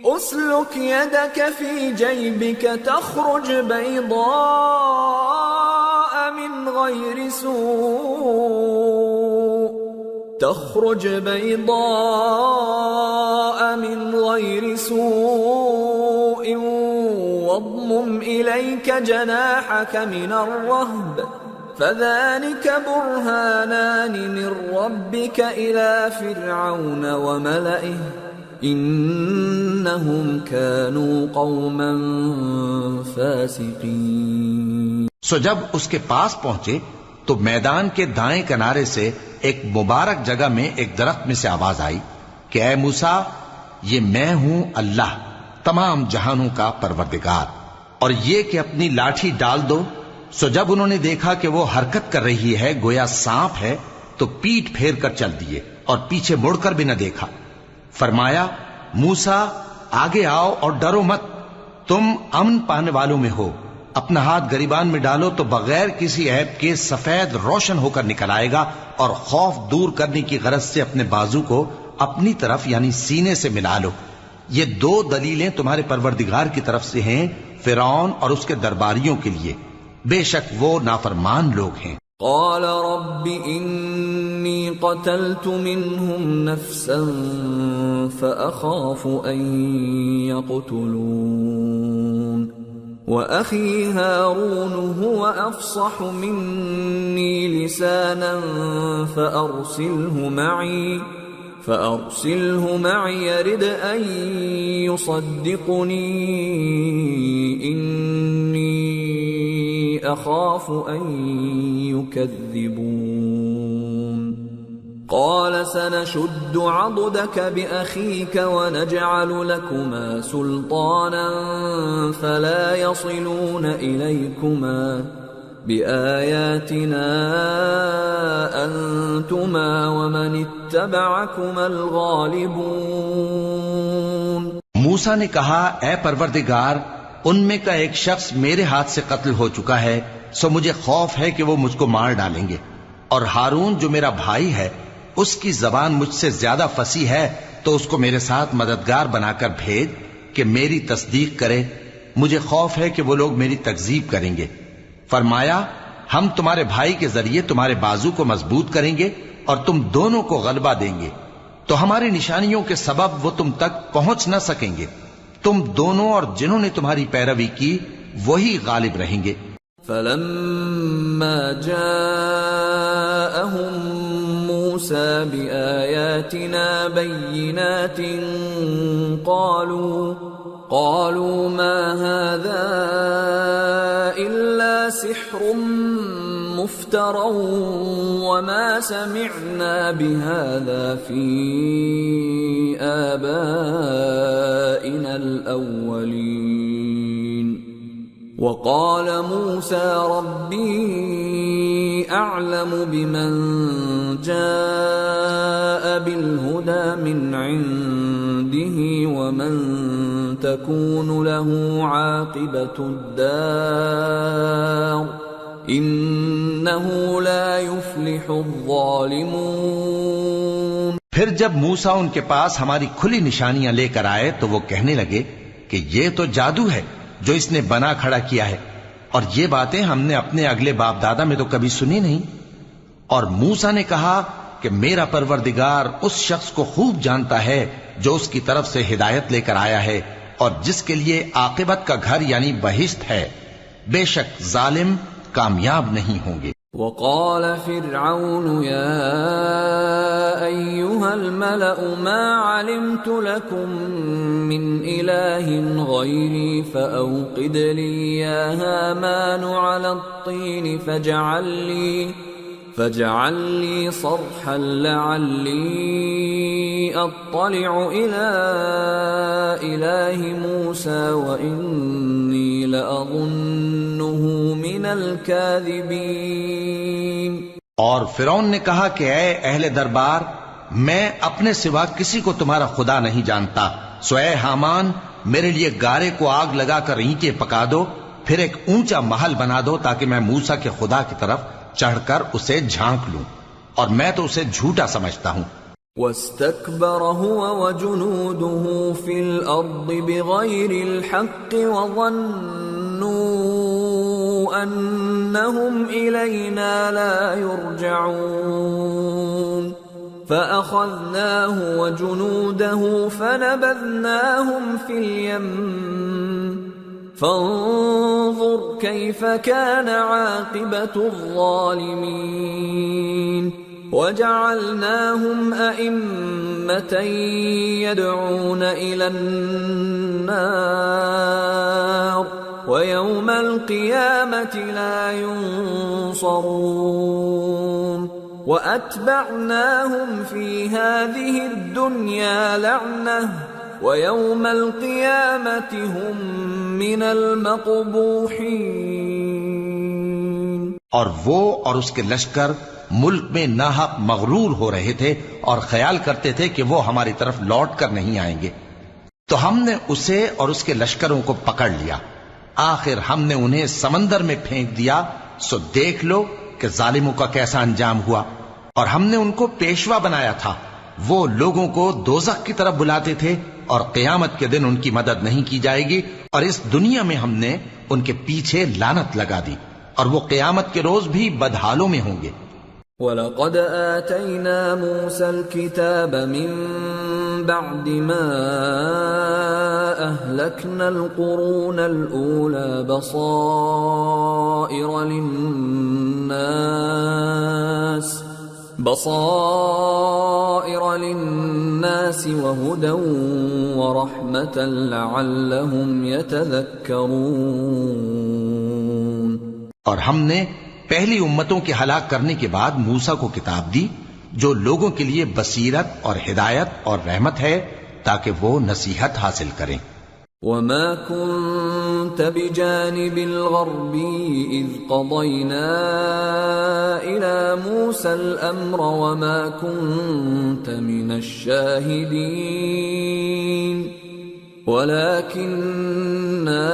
أسلك يدك في جيبك تخرج بيضاء من غير سوء واضمم إليك جناحك من الرهب فذلك برهانان من ربك إلى فرعون وملئه انہم كانوا قوما فاسقین۔ سو جب اس کے پاس پہنچے تو میدان کے دائیں کنارے سے ایک مبارک جگہ میں ایک درخت میں سے آواز آئی کہ اے موسیٰ، یہ میں ہوں اللہ تمام جہانوں کا پروردگار، اور یہ کہ اپنی لاٹھی ڈال دو۔ سو جب انہوں نے دیکھا کہ وہ حرکت کر رہی ہے گویا سانپ ہے تو پیٹ پھیر کر چل دیے اور پیچھے مڑ کر بھی نہ دیکھا۔ فرمایا موسیٰ آگے آؤ اور ڈرو مت، تم امن پانے والوں میں ہو. اپنا ہاتھ گریبان میں ڈالو تو بغیر کسی عیب کے سفید روشن ہو کر نکل آئے گا، اور خوف دور کرنے کی غرض سے اپنے بازو کو اپنی طرف یعنی سینے سے ملا لو. یہ 2 دلیلیں تمہارے پروردگار کی طرف سے ہیں فرعون اور اس کے درباریوں کے لیے، بے شک وہ نافرمان لوگ ہیں. قال رب إني قتلت منهم نفسا فأخاف أن يقتلون وأخي هارون هو أفصح مني لسانا فأرسله معي يرد أن يصدقني إني أخاف أن يكذبون. قال سنشد عضدك بأخيك ونجعل لكما سلطانا فلا يصلون إليكما بآياتنا أنتما ومن اتبعكما الغالبون. موسیٰ نے کہا اے پروردگار ان میں کا ایک شخص میرے ہاتھ سے قتل ہو چکا ہے، سو مجھے خوف ہے کہ وہ مجھ کو مار ڈالیں گے، اور ہارون جو میرا بھائی ہے اس کی زبان مجھ سے زیادہ فصیح ہے، تو اس کو میرے ساتھ مددگار بنا کر بھیج کہ میری تصدیق کرے. مجھے خوف ہے کہ وہ لوگ میری تکذیب کریں گے. فرمایا ہم تمہارے بھائی کے ذریعے تمہارے بازو کو مضبوط کریں گے اور تم دونوں کو غلبہ دیں گے، تو ہماری نشانیوں کے سبب وہ تم تک پہنچ نہ سکیں گے. تم دونوں اور جنہوں نے تمہاری پیروی کی وہی غالب رہیں گے. فلما جاءهم موسى بآياتنا بينات قالوا ما هذا إلا سحر مفترى وما سمعنا بهذا في آبائنا الأولين. وقال موسى ربي أعلم بمن جاء بالهدى من عنده ومن تكون له عاقبة الدار إنه لا يفلح الظالمون. پھر جب موسیٰ ان کے پاس ہماری کھلی نشانیاں لے کر آئے تو وہ کہنے لگے کہ یہ تو جادو ہے جو اس نے بنا کھڑا کیا ہے، اور یہ باتیں ہم نے اپنے اگلے باپ دادا میں تو کبھی سنی نہیں. اور موسیٰ نے کہا کہ میرا پروردگار اس شخص کو خوب جانتا ہے جو اس کی طرف سے ہدایت لے کر آیا ہے اور جس کے لیے عاقبت کا گھر یعنی بہشت ہے. بے شک ظالم کامیاب نہیں ہوں گے. وقال فرعون يا أيها الملأ ما علمت لكم من إله غيري فأوقد لي يا هامان على الطين فاجعل لي صرحا لعلي أطلع إلى إله موسى وإني لأظنه من الكاذبين. اور فرعون نے کہا کہ اے اہل دربار میں اپنے سوا کسی کو تمہارا خدا نہیں جانتا، سو اے حامان میرے لیے گارے کو آگ لگا کر اینٹیں پکا دو، پھر ایک اونچا محل بنا دو تاکہ میں موسیٰ کے خدا کی طرف چڑھ کر اسے جھانک لوں، اور میں تو اسے جھوٹا سمجھتا ہوں. واستكبر هو وجنوده في الأرض بغير الحق وظنوا أنهم إلينا لا يرجعون فأخذناه وجنوده فنبذناهم في اليم فانظر كيف كان عاقبة الظالمين. وجعلناهم أئمة يدعون إلى النار ويوم القيامة لا ينصرون. وأتبعناهم في هذه الدنيا لعنة ويوم القيامة هم من المقبوحين. اور وہ اور اس کے لشکر ملک میں ناحق مغرور ہو رہے تھے اور خیال کرتے تھے کہ وہ ہماری طرف لوٹ کر نہیں آئیں گے. تو ہم نے اسے اور اس کے لشکروں کو پکڑ لیا، آخر ہم نے انہیں سمندر میں پھینک دیا، سو دیکھ لو کہ ظالموں کا کیسا انجام ہوا۔ اور ہم نے ان کو پیشوا بنایا تھا، وہ لوگوں کو دوزخ کی طرف بلاتے تھے، اور قیامت کے دن ان کی مدد نہیں کی جائے گی، اور اس دنیا میں ہم نے ان کے پیچھے لعنت لگا دی، اور وہ قیامت کے روز بھی بدحالوں میں ہوں گے۔ وَلَقَدْ آتَيْنَا مُوسَى الْكِتَابَ مِن بَعْدِ مَا أَهْلَكْنَا الْقُرُونَ الْأُولَى بَصَائِرَ لِلنَّاسِ وَهُدًى وَرَحْمَةً لَعَلَّهُمْ يَتَذَكَّرُونَ۔ اور ہم نے پہلی امتوں کے ہلاک کرنے کے بعد موسیٰ کو کتاب دی جو لوگوں کے لیے بصیرت اور ہدایت اور رحمت ہے تاکہ وہ نصیحت حاصل کریں۔ وَمَا كُنْتَ بِجَانِبِ الْغَرْبِيِّ إِذْ قَضَيْنَا إِلَى مُوسَى الْأَمْرَ وَمَا كُنْتَ مِنَ الشَّاهِدِينَ وَلَكِنَّا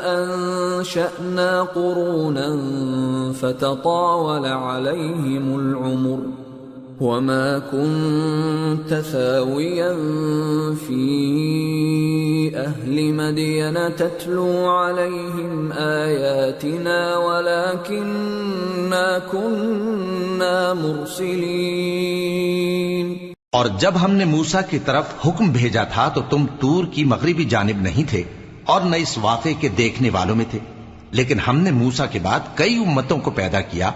أَنشَأْنَا قُرُونًا فَتَطَاوَلَ عَلَيْهِمُ الْعُمُرُ وَمَا كُنْتَ ثَاوِيًا فِي أَهْلِ مَدْيَنَ تَتْلُو عَلَيْهِمْ آيَاتِنَا وَلَكِنَّا كُنَّا مُرْسِلِينَ۔ اور جب ہم نے موسیٰ کی طرف حکم بھیجا تھا تو تم طور کی مغربی جانب نہیں تھے اور نہ اس واقعے کے دیکھنے والوں میں تھے، لیکن ہم نے موسیٰ کے بعد کئی امتوں کو پیدا کیا،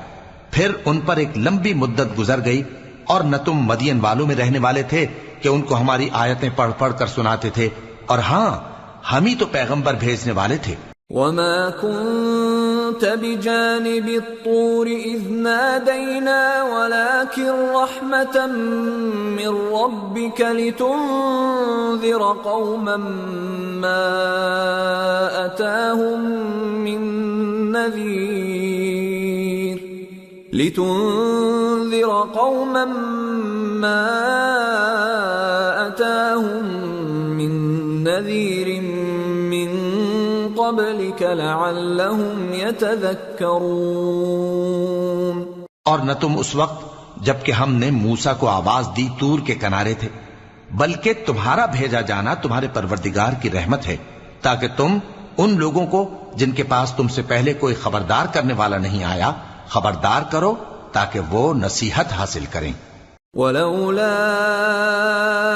پھر ان پر ایک لمبی مدت گزر گئی، اور نہ تم مدین والوں میں رہنے والے تھے کہ ان کو ہماری آیتیں پڑھ پڑھ کر سناتے تھے، اور ہاں ہم ہی تو پیغمبر بھیجنے والے تھے۔ وَمَا كُنْتَ بِجَانِبِ الطُّورِ إِذْ نَادَيْنَا وَلَكِنْ رَحْمَةً مِّن رَّبِّكَ لِتُنذِرَ قَوْمًا مَّا أَتَاهُم مِّن نَّذِيرٍ مِّن قَبْلِكَ لَعَلَّهُمْ يَتَذَكَّرُونَ۔ اور نہ تم اس وقت جبکہ ہم نے موسیٰ کو آواز دی طور کے کنارے تھے، بلکہ تمہارا بھیجا جانا تمہارے پروردگار کی رحمت ہے تاکہ تم ان لوگوں کو جن کے پاس تم سے پہلے کوئی خبردار کرنے والا نہیں آیا خبردار کرو تاکہ وہ نصیحت حاصل کریں۔ وَلَوْلَا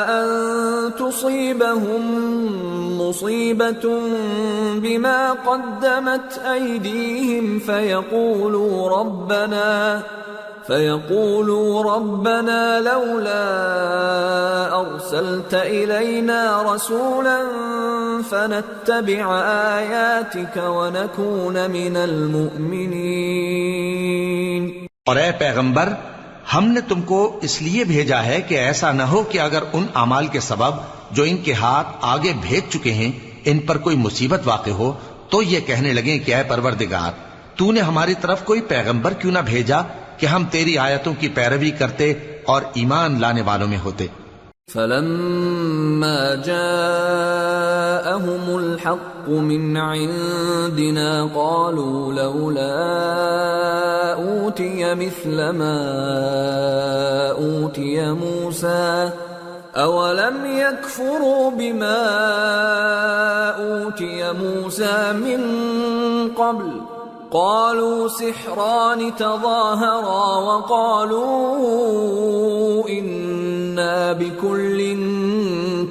أَن تُصِيبَهُم مُّصِيبَةٌ بِمَا قَدَّمَتْ أَيْدِيهِمْ فَيَقُولُوا رَبَّنَا لَوْلَا أَرْسَلْتَ إِلَيْنَا رَسُولًا فَنَتَّبِعَ آيَاتِكَ وَنَكُونَ مِنَ الْمُؤْمِنِينَ۔ اور اے پیغمبر، ہم نے تم کو اس لیے بھیجا ہے کہ ایسا نہ ہو کہ اگر ان اعمال کے سبب جو ان کے ہاتھ آگے بھیج چکے ہیں ان پر کوئی مصیبت واقع ہو تو یہ کہنے لگیں کہ اے پروردگار، تو نے ہماری طرف کوئی پیغمبر کیوں نہ بھیجا کہ ہم تیری آیتوں کی پیروی کرتے اور ایمان لانے والوں میں ہوتے۔ فَلَمَّا جَاءَهُمُ الْحَقُّ مِنْ عِنْدِنَا قَالُوا لَوْلَا أُوتِيَ مِثْلَ مَا أُوتِيَ مُوسَى أَوَلَمْ يَكْفُرُوا بِمَا أُوتِيَ مُوسَى مِنْ قَبْلُ قَالُوا سِحْرَانِ تَظَاهَرَا وَقَالُوا إِنَّا بِكُلٍّ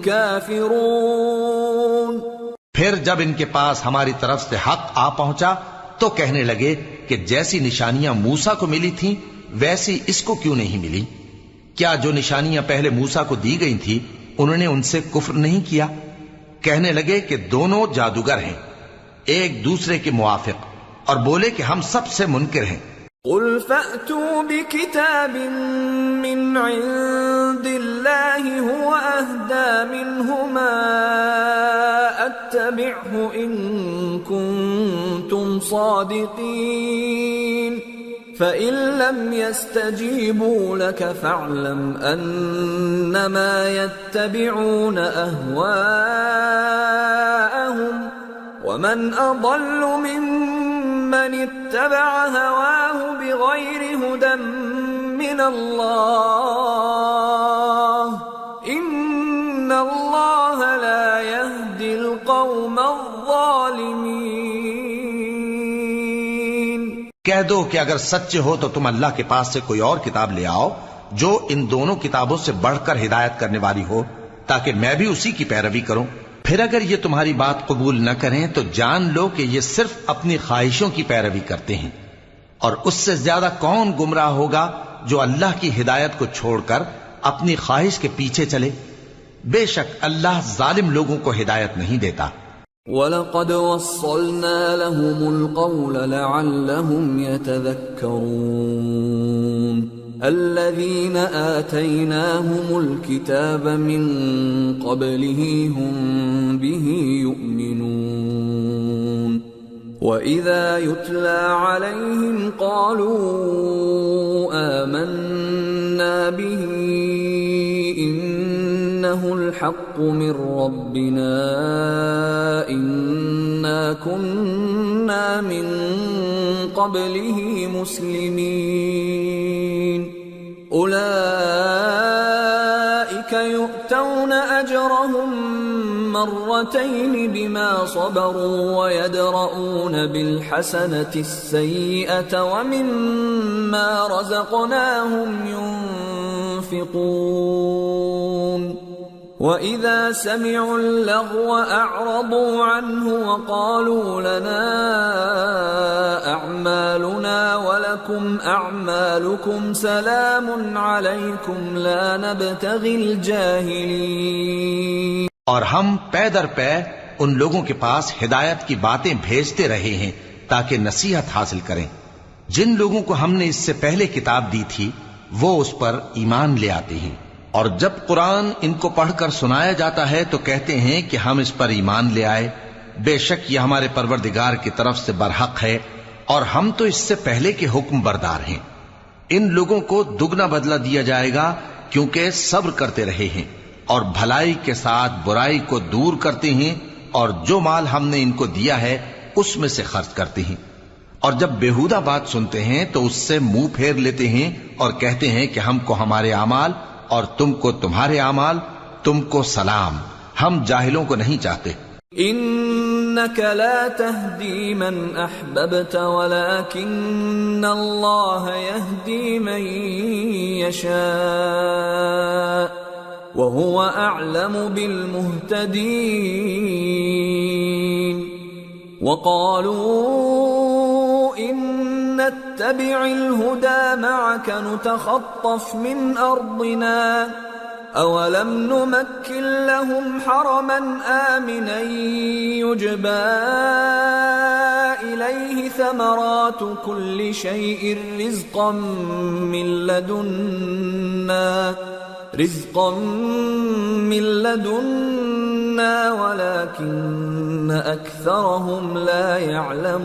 كَافِرُونَ۔ پھر جب ان کے پاس ہماری طرف سے حق آ پہنچا تو کہنے لگے کہ جیسی نشانیاں موسیٰ کو ملی تھیں ویسی اس کو کیوں نہیں ملی؟ کیا جو نشانیاں پہلے موسیٰ کو دی گئی تھی انہوں نے ان سے کفر نہیں کیا؟ کہنے لگے کہ دونوں جادوگر ہیں ایک دوسرے کے موافق، اور بولے کہ ہم سب سے منکر ہیں۔ قُلْ فَأْتُوا بِكِتَابٍ مِّنْ عِندِ اللَّهِ هُوَ أَهْدَى مِنْهُمَا أَتَّبِعْهُ إِن كُنتُمْ صَادِقِينَ فَإِن لَّمْ يَسْتَجِيبُوا لَكَ فَاعْلَمْ أَنَّمَا يَتَّبِعُونَ أَهْوَاءَهُمْ وَمَنْ أَضَلُّ مِمَّنِ اتَّبَعَ هَوَاهُ بِغَيْرِ هُدًى مِّنَ اللَّهِ إِنَّ اللَّهَ لَا يَهْدِي الْقَوْمَ الظَّالِمِينَ۔ کہہ دو کہ اگر سچے ہو تو تم اللہ کے پاس سے کوئی اور کتاب لے آؤ جو ان دونوں کتابوں سے بڑھ کر ہدایت کرنے والی ہو، تاکہ میں بھی اسی کی پیروی کروں۔ پھر اگر یہ تمہاری بات قبول نہ کریں تو جان لو کہ یہ صرف اپنی خواہشوں کی پیروی کرتے ہیں، اور اس سے زیادہ کون گمراہ ہوگا جو اللہ کی ہدایت کو چھوڑ کر اپنی خواہش کے پیچھے چلے۔ بے شک اللہ ظالم لوگوں کو ہدایت نہیں دیتا۔ وَلَقَدْ وَصَّلْنَا لَهُمُ الْقَوْلَ لَعَلَّهُمْ يَتَذَكَّرُونَ الَّذِينَ آتَيْنَاهُمُ الْكِتَابَ مِنْ قَبْلِهِ هُمْ بِهِ يُؤْمِنُونَ وَإِذَا يُتْلَى عَلَيْهِمْ قَالُوا آمَنَّا بِهِ إِنَّهُ الْحَقُّ مِنْ رَبِّنَا إِنَّا كُنَّا مِنْ قَبْلِهِ مُسْلِمِينَ أُولَئِكَ يُؤْتَوْنَ أَجْرَهُمْ مرتين بما صبروا ويدرؤون بالحسنة السيئة ومما رزقناهم ينفقون وإذا سمعوا اللغو أعرضوا عنه وقالوا لنا أعمالنا ولكم أعمالكم سلام عليكم لا نبتغي الجاهلين۔ اور ہم پے در پے ان لوگوں کے پاس ہدایت کی باتیں بھیجتے رہے ہیں تاکہ نصیحت حاصل کریں۔ جن لوگوں کو ہم نے اس سے پہلے کتاب دی تھی وہ اس پر ایمان لے آتے ہیں، اور جب قرآن ان کو پڑھ کر سنایا جاتا ہے تو کہتے ہیں کہ ہم اس پر ایمان لے آئے۔ بے شک یہ ہمارے پروردگار کی طرف سے برحق ہے، اور ہم تو اس سے پہلے کے حکم بردار ہیں۔ ان لوگوں کو دگنا بدلہ دیا جائے گا کیونکہ صبر کرتے رہے ہیں اور بھلائی کے ساتھ برائی کو دور کرتے ہیں، اور جو مال ہم نے ان کو دیا ہے اس میں سے خرچ کرتے ہیں۔ اور جب بیہودہ بات سنتے ہیں تو اس سے منہ پھیر لیتے ہیں اور کہتے ہیں کہ ہم کو ہمارے اعمال اور تم کو تمہارے اعمال، تم کو سلام، ہم جاہلوں کو نہیں چاہتے۔ انك لا تهدي من احببت ولكن الله يهدي من يشاء وهو اعلم بالمهتدين وقالوا ان نتبع الهدى معك نتخطف من ارضنا أولم نمكن لهم حرما آمنا يجبى إليه ثمرات كل شيء رزقا من لدنا ولكن أكثرهم لا يعلمون۔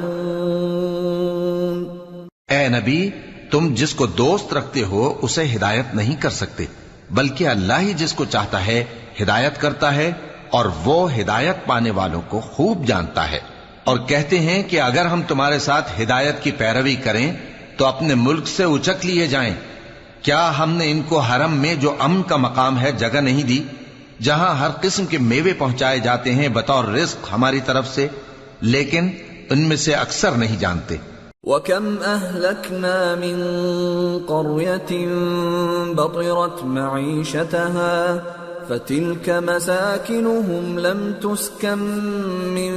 اے نبی، تم جس کو دوست رکھتے ہو اسے ہدایت نہیں کر سکتے، بلکہ اللہ ہی جس کو چاہتا ہے ہدایت کرتا ہے، اور وہ ہدایت پانے والوں کو خوب جانتا ہے۔ اور کہتے ہیں کہ اگر ہم تمہارے ساتھ ہدایت کی پیروی کریں تو اپنے ملک سے اچک لیے جائیں۔ کیا ہم نے ان کو حرم میں جو امن کا مقام ہے جگہ نہیں دی، جہاں ہر قسم کے میوے پہنچائے جاتے ہیں بطور رزق ہماری طرف سے؟ لیکن ان میں سے اکثر نہیں جانتے۔ وَكَمْ أَهْلَكْنَا مِنْ قَرْيَةٍ بَطِرَتْ مَعِيشَتَهَا فَتِلْكَ مَسَاكِنُهُمْ لَمْ تُسْكَنْ مِنْ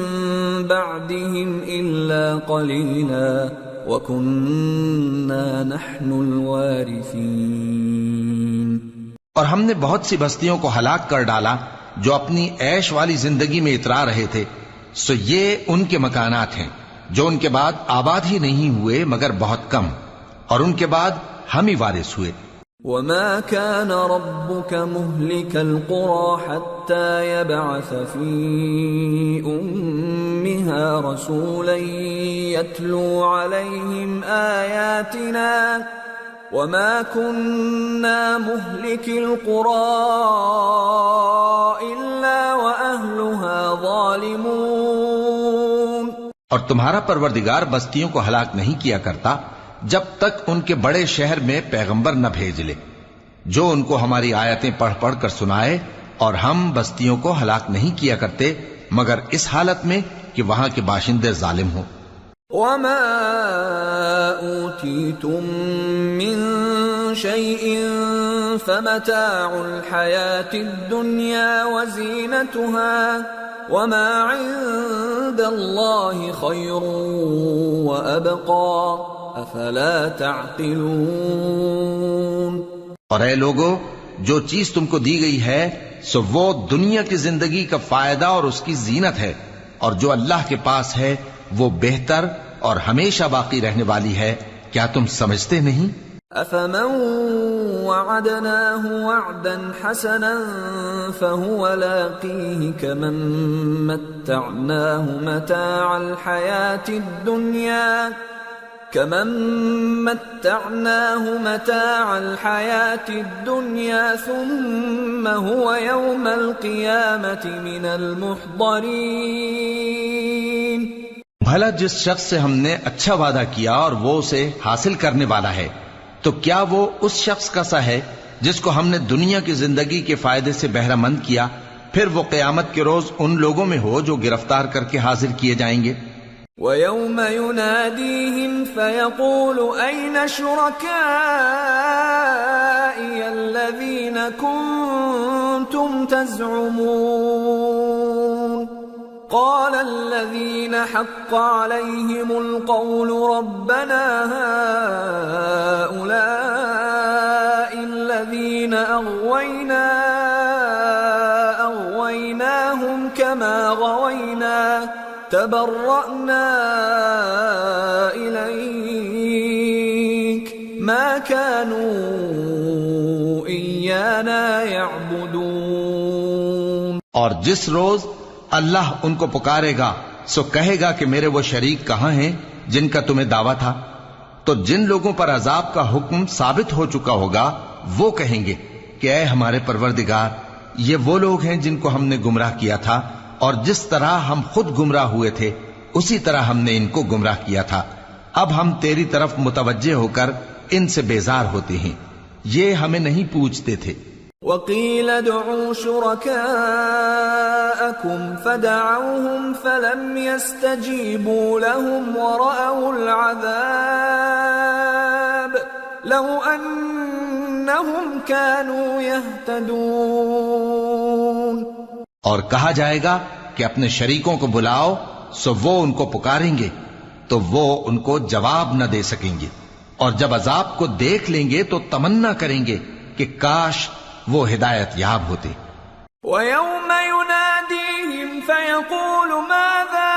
بَعْدِهِمْ إِلَّا قَلِيلًا وَكُنَّا نَحْنُ الْوَارِثِينَ۔ اور ہم نے بہت سی بستیوں کو ہلاک کر ڈالا جو اپنی عیش والی زندگی میں اترا رہے تھے، سو یہ ان کے مکانات ہیں جو ان کے بعد آباد ہی نہیں ہوئے مگر بہت کم، اور ان کے بعد ہم ہی وارث ہوئے۔ وما كان ربك مهلك القرى حتى يبعث في أمها رسولا يتلو عليهم آياتنا وما كنا مهلك القرى إلا وأهلها ظالمون. اور تمہارا پروردگار بستیوں کو ہلاک نہیں کیا کرتا جب تک ان کے بڑے شہر میں پیغمبر نہ بھیج لے جو ان کو ہماری آیتیں پڑھ پڑھ کر سنائے، اور ہم بستیوں کو ہلاک نہیں کیا کرتے مگر اس حالت میں کہ وہاں کے باشندے ظالم ہوں. وما أوتيتم من شيء فمتاع الحياة الدنيا وزينتها وما عند الله خير وأبقى افلا تعقلون. اور اے لوگو، جو چیز تم کو دی گئی ہے سو وہ دنیا کی زندگی کا فائدہ اور اس کی زینت ہے، اور جو اللہ کے پاس ہے وہ بہتر اور ہمیشہ باقی رہنے والی ہے. کیا تم سمجھتے نہیں؟ افمن وعدناه وعدا حسنا فهو لاقيه كمن متعناه متاع الحياة الدنيا ثم هو يوم القيامة من المحضرين. بھلا جس شخص سے ہم نے اچھا وعدہ کیا اور وہ اسے حاصل کرنے والا ہے، تو کیا وہ اس شخص کا سا ہے جس کو ہم نے دنیا کی زندگی کے فائدے سے بہرہ مند کیا، پھر وہ قیامت کے روز ان لوگوں میں ہو جو گرفتار کر کے حاضر کیے جائیں گے. وَيَوْمَ يُنَادِيهِمْ فَيَقُولُ أَيْنَ شُرَكَائِيَ الَّذِينَ كُنتُمْ تَزْعُمُونَ قَالَ الَّذِينَ حَقَّ عَلَيْهِمُ الْقَوْلُ رَبَّنَا هَؤُلَاءِ الَّذِينَ أَغْوَيْنَاهُمْ كَمَا غَوَيْنَا تبرأنا إليك ما كانوا إيانا يعبدون. اور جس روز اللہ ان کو پکارے گا سو کہے گا کہ میرے وہ شریک کہاں ہیں جن کا تمہیں دعویٰ تھا؟ تو جن لوگوں پر عذاب کا حکم ثابت ہو چکا ہوگا وہ کہیں گے کہ اے ہمارے پروردگار، یہ وہ لوگ ہیں جن کو ہم نے گمراہ کیا تھا، اور جس طرح ہم خود گمراہ ہوئے تھے اسی طرح ہم نے ان کو گمراہ کیا تھا. اب ہم تیری طرف متوجہ ہو کر ان سے بیزار ہوتے ہیں، یہ ہمیں نہیں پوچھتے تھے. وَقِيلَ ادْعُوا شُرَكَاءَكُمْ فَدَعَوْهُمْ فَلَمْ يَسْتَجِيبُوا لَهُمْ وَرَأَوُا الْعَذَابَ لَوْ أَنَّهُمْ كَانُوا يَهْتَدُونَ. اور کہا جائے گا کہ اپنے شریکوں کو بلاؤ سو وہ ان کو پکاریں گے تو وہ ان کو جواب نہ دے سکیں گے، اور جب عذاب کو دیکھ لیں گے تو تمنا کریں گے کہ کاش وہ ہدایت یاب ہوتے. وَيَوْمَ يُنَادِيهِمْ فَيَقُولُ مَاذَا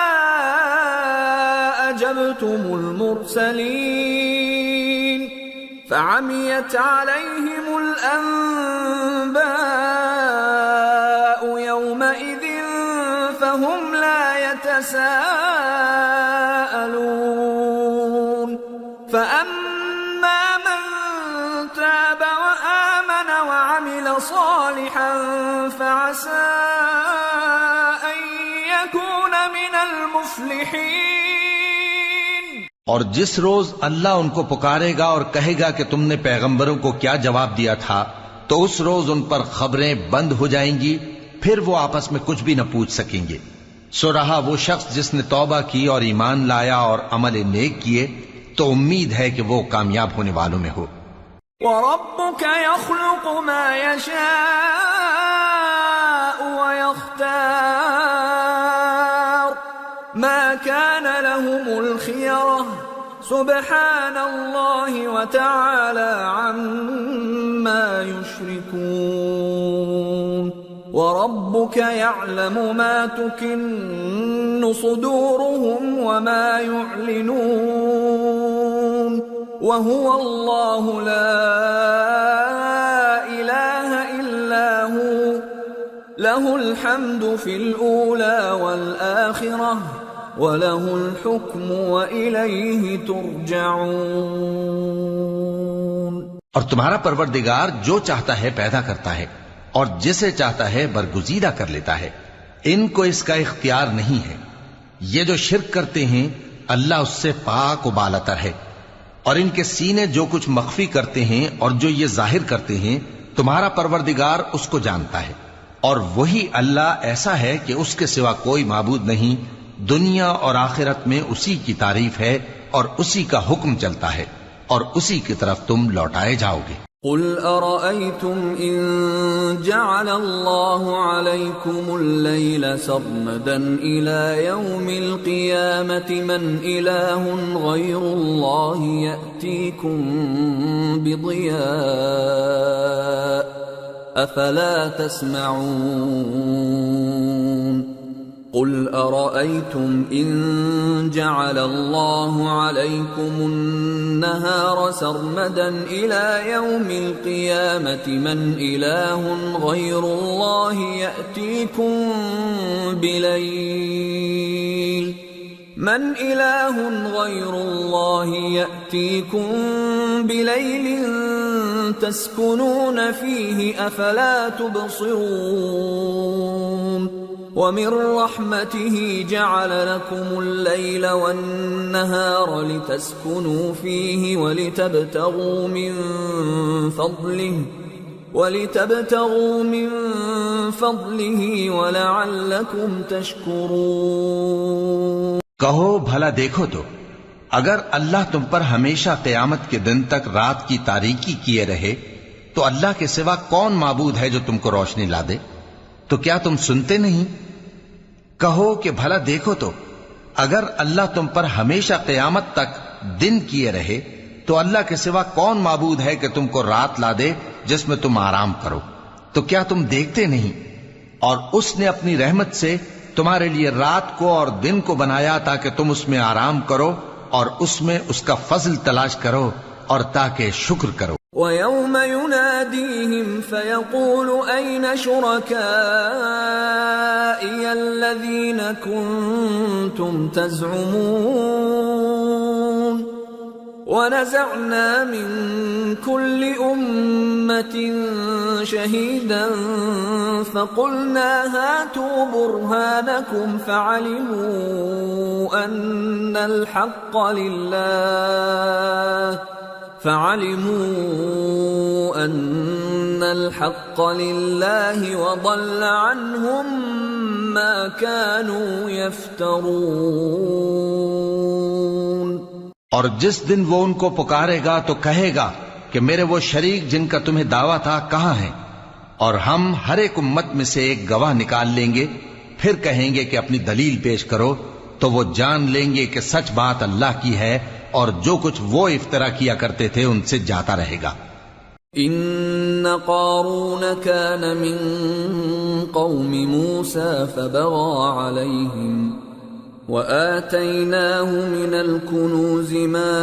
أَجَبْتُمُ الْمُرْسَلِينَ فَعَمِيَتْ عَلَيْهِمُ الْأَنبَاءُ يَوْمَئِذٍ فَهُمْ لَا يَتَسَاءَلُونَ. فَأَمَّا مَنْ تَابَ وَآمَنَ وَعَمِلَ صَالِحًا فَعَسَىٰ أَن يَكُونَ مِنَ الْمُفْلِحِينَ. اور جس روز اللہ ان کو پکارے گا اور کہے گا کہ تم نے پیغمبروں کو کیا جواب دیا تھا، تو اس روز ان پر خبریں بند ہو جائیں گی، پھر وہ آپس میں کچھ بھی نہ پوچھ سکیں گے. سو رہا وہ شخص جس نے توبہ کی اور ایمان لایا اور عمل نیک کیے، تو امید ہے کہ وہ کامیاب ہونے والوں میں ہو. وَرَبُّكَ يَخْلُقُ مَا يَشَاءُ وَيَخْتَارُ مَا كَانَ لَهُمُ الْخِيَرَةُ سُبْحَانَ اللَّهِ وَتَعَالَى عَمَّا يُشْرِكُونَ. وَرَبُّكَ يَعْلَمُ مَا تُكِنُّ صُدُورُهُمْ وَمَا يُعْلِنُونَ وهو الله لا إله إلا هو له الحمد في الأولى والآخرة وَلَهُ الْحُكْمُ وَإِلَيْهِ تُرْجَعُونَ۔ اور تمہارا پروردگار جو چاہتا ہے پیدا کرتا ہے اور جسے چاہتا ہے برگزیدہ کر لیتا ہے، ان کو اس کا اختیار نہیں ہے۔ یہ جو شرک کرتے ہیں اللہ اس سے پاک و بالاتر ہے، اور ان کے سینے جو کچھ مخفی کرتے ہیں اور جو یہ ظاہر کرتے ہیں تمہارا پروردگار اس کو جانتا ہے، اور وہی اللہ ایسا ہے کہ اس کے سوا کوئی معبود نہیں، دنیا اور آخرت میں اسی کی تعریف ہے اور اسی کا حکم چلتا ہے اور اسی کی طرف تم لوٹائے جاؤ گے۔ قل أرأيتم إن جعل الله عليكم الليل سرمدا إلى يوم القيامة من إله غير الله يأتيكم بضياء أفلا تسمعون قل أرأيتم إن جعل الله عليكم النهار سرمدا إلى يوم القيامة من إله غير الله يأتيكم بليل تسكنون فيه أفلا تبصرون وَمِن رَّحْمَتِهِ جَعَلَ لَكُمُ اللَّيْلَ وَالنَّهَارَ لِتَسْكُنُوا فِيهِ وَلِتَبْتَغُوا مِن فَضْلِهِ وَلَعَلَّكُمْ تَشْكُرُونَ۔ کہو بھلا دیکھو تو اگر اللہ تم پر ہمیشہ قیامت کے دن تک رات کی تاریکی کیے رہے تو اللہ کے سوا کون معبود ہے جو تم کو روشنی لا دے؟ تو کیا تم سنتے نہیں؟ کہو کہ بھلا دیکھو تو اگر اللہ تم پر ہمیشہ قیامت تک دن کیے رہے تو اللہ کے سوا کون معبود ہے کہ تم کو رات لا دے جس میں تم آرام کرو؟ تو کیا تم دیکھتے نہیں؟ اور اس نے اپنی رحمت سے تمہارے لیے رات کو اور دن کو بنایا تاکہ تم اس میں آرام کرو اور اس میں اس کا فضل تلاش کرو اور تاکہ شکر کرو۔ وَيَوْمَ يُنَادِيهِمْ فَيَقُولُ أَيْنَ شُرَكَائِيَ الَّذِينَ كُنتُمْ تَزْعُمُونَ وَنَزَعْنَا مِن كُلِّ أُمَّةٍ شَهِيدًا فَقُلْنَا هَاتُوا بُرْهَانَكُمْ فَعَلِمُوا أَنَّ الحق لله وضل عنهم ما كانوا يفترون۔ اور جس دن وہ ان کو پکارے گا تو کہے گا کہ میرے وہ شریک جن کا تمہیں دعویٰ تھا کہاں ہیں؟ اور ہم ہر ایک امت میں سے ایک گواہ نکال لیں گے، پھر کہیں گے کہ اپنی دلیل پیش کرو، تو وہ جان لیں گے کہ سچ بات اللہ کی ہے اور جو کچھ وہ افترا کیا کرتے تھے ان سے جاتا رہے گا۔ ان قارون كان من قوم موسى فبغى عليهم وآتيناه من الكنوز ما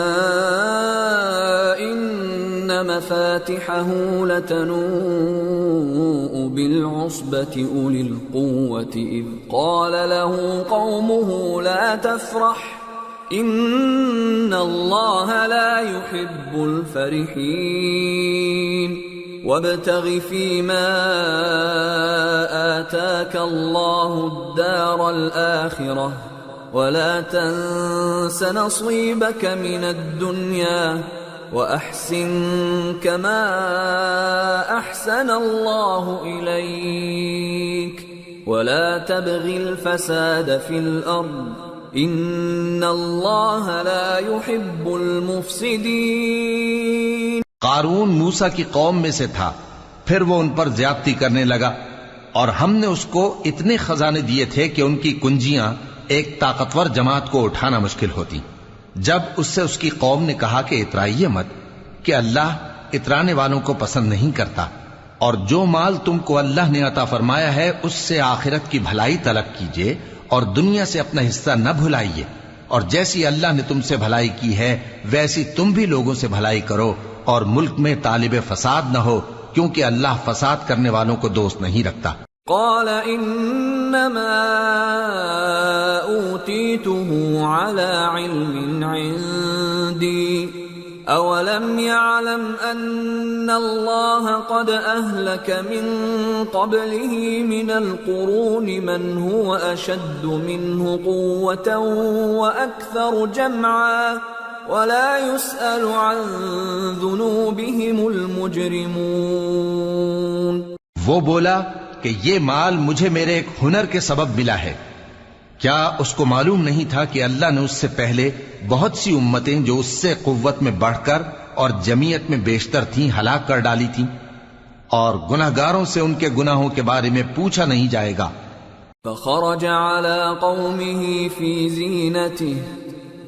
إن مفاتحه لتنوء بالعصبة أولي القوة إذ قال له قومه لا تفرح إن الله لا يحب الفرحين وابتغ فيما آتاك الله الدار الآخرة ولا تنس نصيبك من الدنيا وأحسن كما أحسن الله إليك ولا تبغ الفساد في الأرض إن الله لا يحب المفسدين۔ قارون موسیٰ کی قوم میں سے تھا، پھر وہ ان پر زیادتی کرنے لگا اور ہم نے اس کو اتنے خزانے دیے تھے کہ ان کی کنجیاں ایک طاقتور جماعت کو اٹھانا مشکل ہوتی۔ جب اس سے اس کی قوم نے کہا کہ اترائیے مت کہ اللہ اترانے والوں کو پسند نہیں کرتا، اور جو مال تم کو اللہ نے عطا فرمایا ہے اس سے آخرت کی بھلائی طلب کیجیے اور دنیا سے اپنا حصہ نہ بھلائیے، اور جیسی اللہ نے تم سے بھلائی کی ہے ویسی تم بھی لوگوں سے بھلائی کرو، اور ملک میں طالب فساد نہ ہو، کیونکہ اللہ فساد کرنے والوں کو دوست نہیں رکھتا۔ قال انما اوتیته على علم عندي اولم يعلم ان الله قد اهلك من قبله من القرون من هو اشد منه قوة واكثر جمعا ولا يسأل عن ذنوبهم المجرمون۔ وہ بولا کہ یہ مال مجھے میرے ایک ہنر کے سبب ملا ہے۔ کیا اس کو معلوم نہیں تھا کہ اللہ نے اس سے پہلے بہت سی امتیں جو اس سے قوت میں بڑھ کر اور جمعیت میں بیشتر تھیں ہلاک کر ڈالی تھیں، اور گناہگاروں سے ان کے گناہوں کے بارے میں پوچھا نہیں جائے گا۔ فخرج على قومه في زينته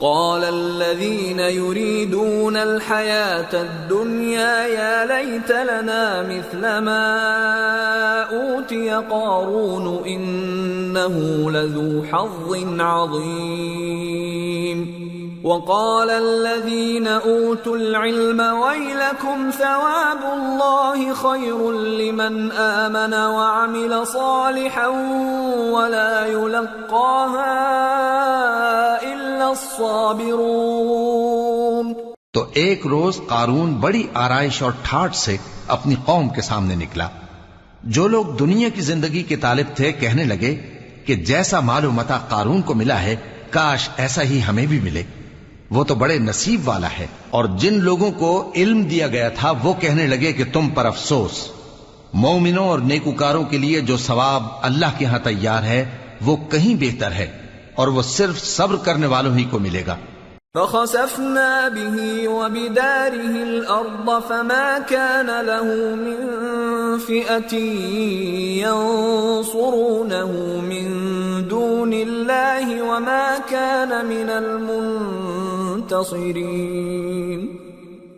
قال الذين يريدون الحياة الدنيا يا ليت لنا مثل ما أوتي قارون إنه لذو حظ عظيم وقال الذين أوتوا العلم ويلكم ثواب الله خير لمن آمن وعمل صالحا ولا يلقاها إلا الصابرون۔ تو ایک روز قارون بڑی آرائش اور ٹھاٹھ سے اپنی قوم کے سامنے نکلا۔ جو لوگ دنیا کی زندگی کے طالب تھے کہنے لگے کہ جیسا مال و متاع قارون کو ملا ہے کاش ایسا ہی ہمیں بھی ملے، وہ تو بڑے نصیب والا ہے۔ اور جن لوگوں کو علم دیا گیا تھا وہ کہنے لگے کہ تم پر افسوس، مومنوں اور نیکوکاروں کے لیے جو ثواب اللہ کے ہاں تیار ہے وہ کہیں بہتر ہے، اور وہ صرف صبر کرنے والوں ہی کو ملے گا۔ فخسفنا به وبداره الأرض فما كان له من فئة ينصرونه من دون الله وما كان من المنتصرين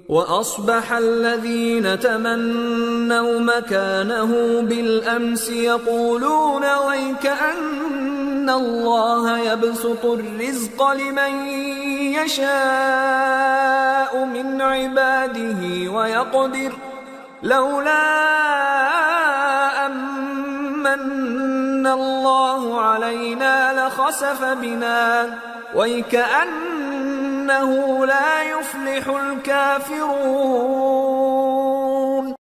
وأصبح الذين تمنوا مكانه بالأمس يقولون ويكأن الله يبسط الرزق لمن يشاء من عباده ويقدر لولا أمن الله علينا لخسف بنا وَيْكَأَنَّهُ لَا يُفْلِحُ الْكَافِرُونَ۔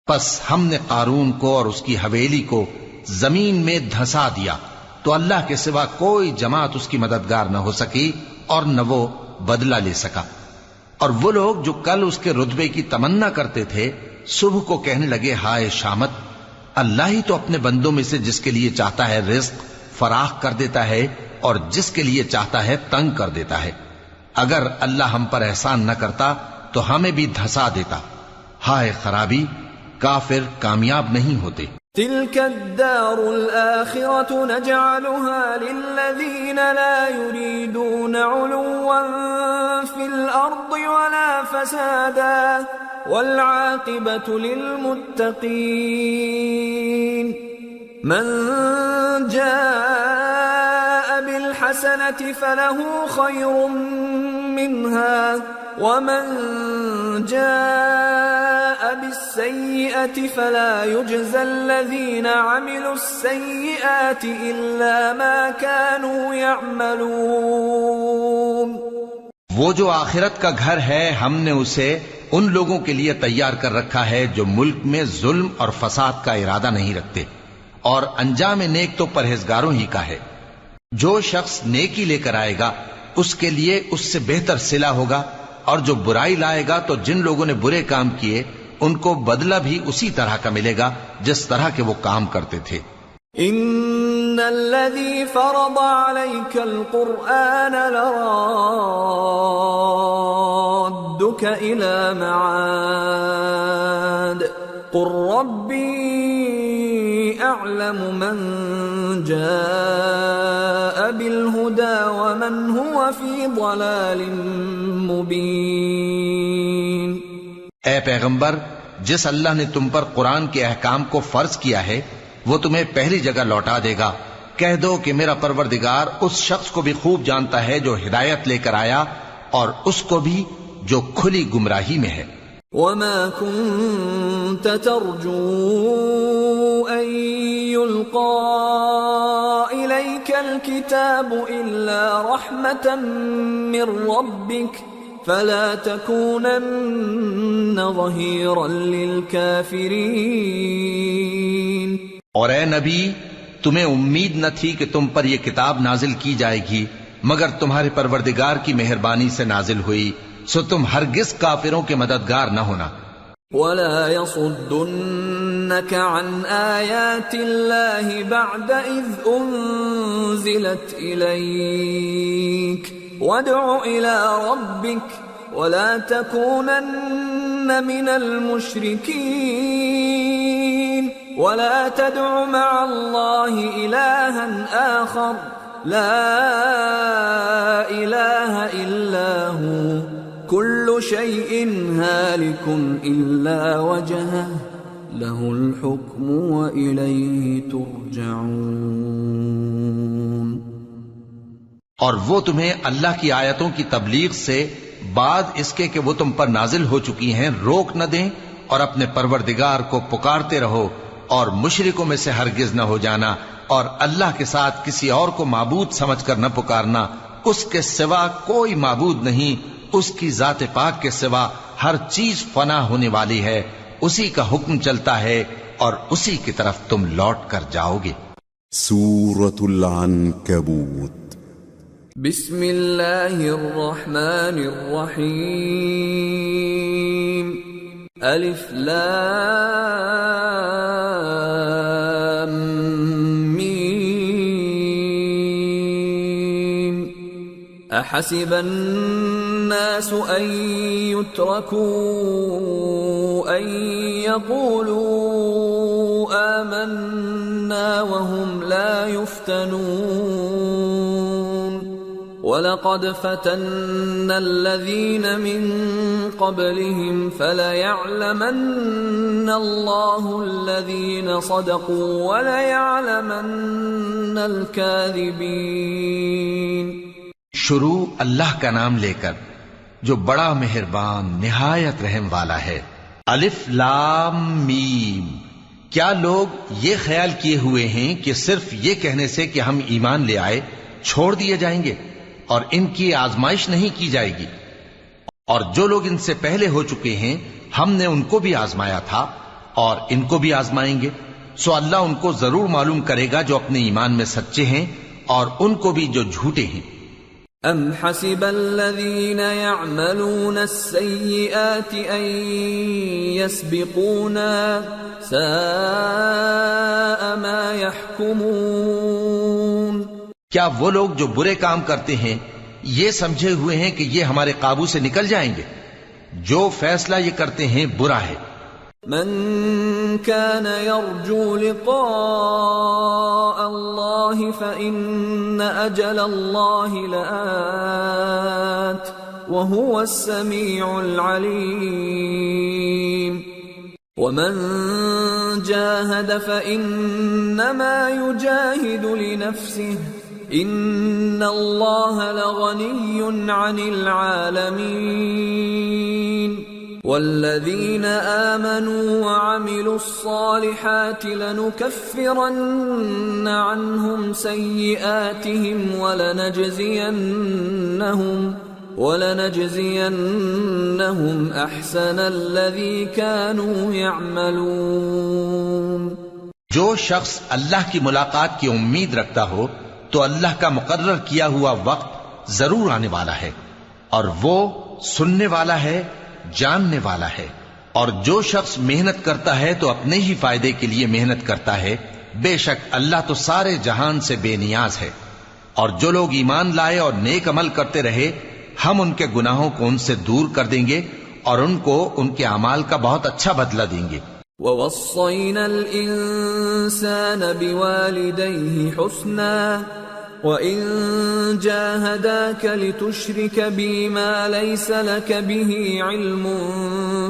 پس ہم نے قارون کو اور اس کی حویلی کو زمین میں دھسا دیا تو اللہ کے سوا کوئی جماعت اس کی مددگار نہ ہو سکی اور نہ وہ بدلہ لے سکا۔ اور وہ لوگ جو کل اس کے رتبے کی تمنا کرتے تھے صبح کو کہنے لگے ہائے شامت، اللہ ہی تو اپنے بندوں میں سے جس کے لیے چاہتا ہے رزق فراخ کر دیتا ہے اور جس کے لیے چاہتا ہے تنگ کر دیتا ہے۔ اگر اللہ ہم پر احسان نہ کرتا تو ہمیں بھی دھسا دیتا۔ ہائے خرابی، کافر کامیاب نہیں ہوتے۔ تلك الدار الآخرة نجعلها للذين لا يريدون علوا في الأرض ولا فسادا والعاقبة للمتقين من جاء بالحسنة فله خير منها ومن جاء بالسيئة فلا يجزى الذين عملوا السيئات إلا ما كانوا يعملون۔ وہ جو آخرت کا گھر ہے ہم نے اسے ان لوگوں کے لیے تیار کر رکھا ہے جو ملک میں ظلم اور فساد کا ارادہ نہیں رکھتے، اور انجام نیک تو پرہیزگاروں ہی کا ہے۔ جو شخص نیکی لے کر آئے گا اس کے لیے اس سے بہتر صلہ ہوگا، اور جو برائی لائے گا تو جن لوگوں نے برے کام کیے ان کو بدلہ بھی اسی طرح کا ملے گا جس طرح کے وہ کام کرتے تھے۔ ان الذي فرض عليك القرآن لرادك الى معاد قل ربي اعلم من جاء بالهدى ومن هو في ضلال مبين۔ اے پیغمبر، جس اللہ نے تم پر قرآن کے احکام کو فرض کیا ہے وہ تمہیں پہلی جگہ لوٹا دے گا، کہہ دو کہ میرا پروردگار اس شخص کو بھی خوب جانتا ہے جو ہدایت لے کر آیا اور اس کو بھی جو کھلی گمراہی میں ہے۔ وما كنت ترجو أن يلقى إليك الكتاب إلا رحمة من ربك فلا تكونن ظهيرا للكافرين۔ اور اے نبی، تمہیں امید نہ تھی کہ تم پر یہ کتاب نازل کی جائے گی مگر تمہارے پروردگار کی مہربانی سے نازل ہوئی، سو تم ہرگز کافروں کے مددگار نہ ہونا۔ ولا يصدنك عن آيات الله بعد إذ أنزلت إليك وادع إلى ربك ولا تكونن من المشركين ولا تدع مع الله إلها آخر لا إله إلا هو كل شيء هالك إلا وجهه له الحكم وإليه ترجعون۔ اور وہ تمہیں اللہ کی آیتوں کی تبلیغ سے بعد اس کے کہ وہ تم پر نازل ہو چکی ہیں روک نہ دیں، اور اپنے پروردگار کو پکارتے رہو اور مشرکوں میں سے ہرگز نہ ہو جانا، اور اللہ کے ساتھ کسی اور کو معبود سمجھ کر نہ پکارنا، اس کے سوا کوئی معبود نہیں، اس کی ذات پاک کے سوا ہر چیز فنا ہونے والی ہے، اسی کا حکم چلتا ہے اور اسی کی طرف تم لوٹ کر جاؤ گے۔ سورة العنكبوت۔ بسم اللہ الرحمن الرحیم۔ الف لام میم۔ احسب الناس ان يتركوا ان يقولوا آمنا وهم لا يفتنون وَلَقَدْ فَتَنَّا الَّذِينَ مِن قَبْلِهِمْ فَلَيَعْلَمَنَّ اللَّهُ الَّذِينَ صَدَقُوا وَلَيَعْلَمَنَّ الْكَاذِبِينَ۔ شروع اللہ کا نام لے کر جو بڑا مہربان نہایت رحم والا ہے۔ الف لام میم۔ کیا لوگ یہ خیال کیے ہوئے ہیں کہ صرف یہ کہنے سے کہ ہم ایمان لے آئے چھوڑ دیے جائیں گے اور ان کی آزمائش نہیں کی جائے گی؟ اور جو لوگ ان سے پہلے ہو چکے ہیں ہم نے ان کو بھی آزمایا تھا اور ان کو بھی آزمائیں گے، سو اللہ ان کو ضرور معلوم کرے گا جو اپنے ایمان میں سچے ہیں اور ان کو بھی جو جھوٹے ہیں۔ ام حسب الذين يعملون السيئات ان يسبقونا ساء ما يحكمون۔ کیا وہ لوگ جو برے کام کرتے ہیں یہ سمجھے ہوئے ہیں کہ یہ ہمارے قابو سے نکل جائیں گے؟ جو فیصلہ یہ کرتے ہیں برا ہے۔ من كان يرجو لقاء الله فإن أجل الله لآت وهو السميع العليم ومن جاهد فإنما يجاهد لنفسه إن الله لغني عن العالمين والذين آمنوا وعملوا الصالحات لنكفرن عنهم سيئاتهم ولنجزينهم أحسن الذي كانوا يعملون۔ جو شخص اللہ کی ملاقات کی امید رکھتا ہو تو اللہ کا مقرر کیا ہوا وقت ضرور آنے والا ہے، اور وہ سننے والا ہے، جاننے والا ہے۔ اور جو شخص محنت کرتا ہے تو اپنے ہی فائدے کے لیے محنت کرتا ہے، بے شک اللہ تو سارے جہان سے بے نیاز ہے۔ اور جو لوگ ایمان لائے اور نیک عمل کرتے رہے ہم ان کے گناہوں کو ان سے دور کر دیں گے اور ان کو ان کے اعمال کا بہت اچھا بدلہ دیں گے۔ وَوَصَّيْنَا الْإِنسَانَ بِوَالِدَيْهِ حُسْنًا وَإِن جَاهَدَاكَ لِتُشْرِكَ بِي مَا لَيْسَ لَكَ بِهِ عِلْمٌ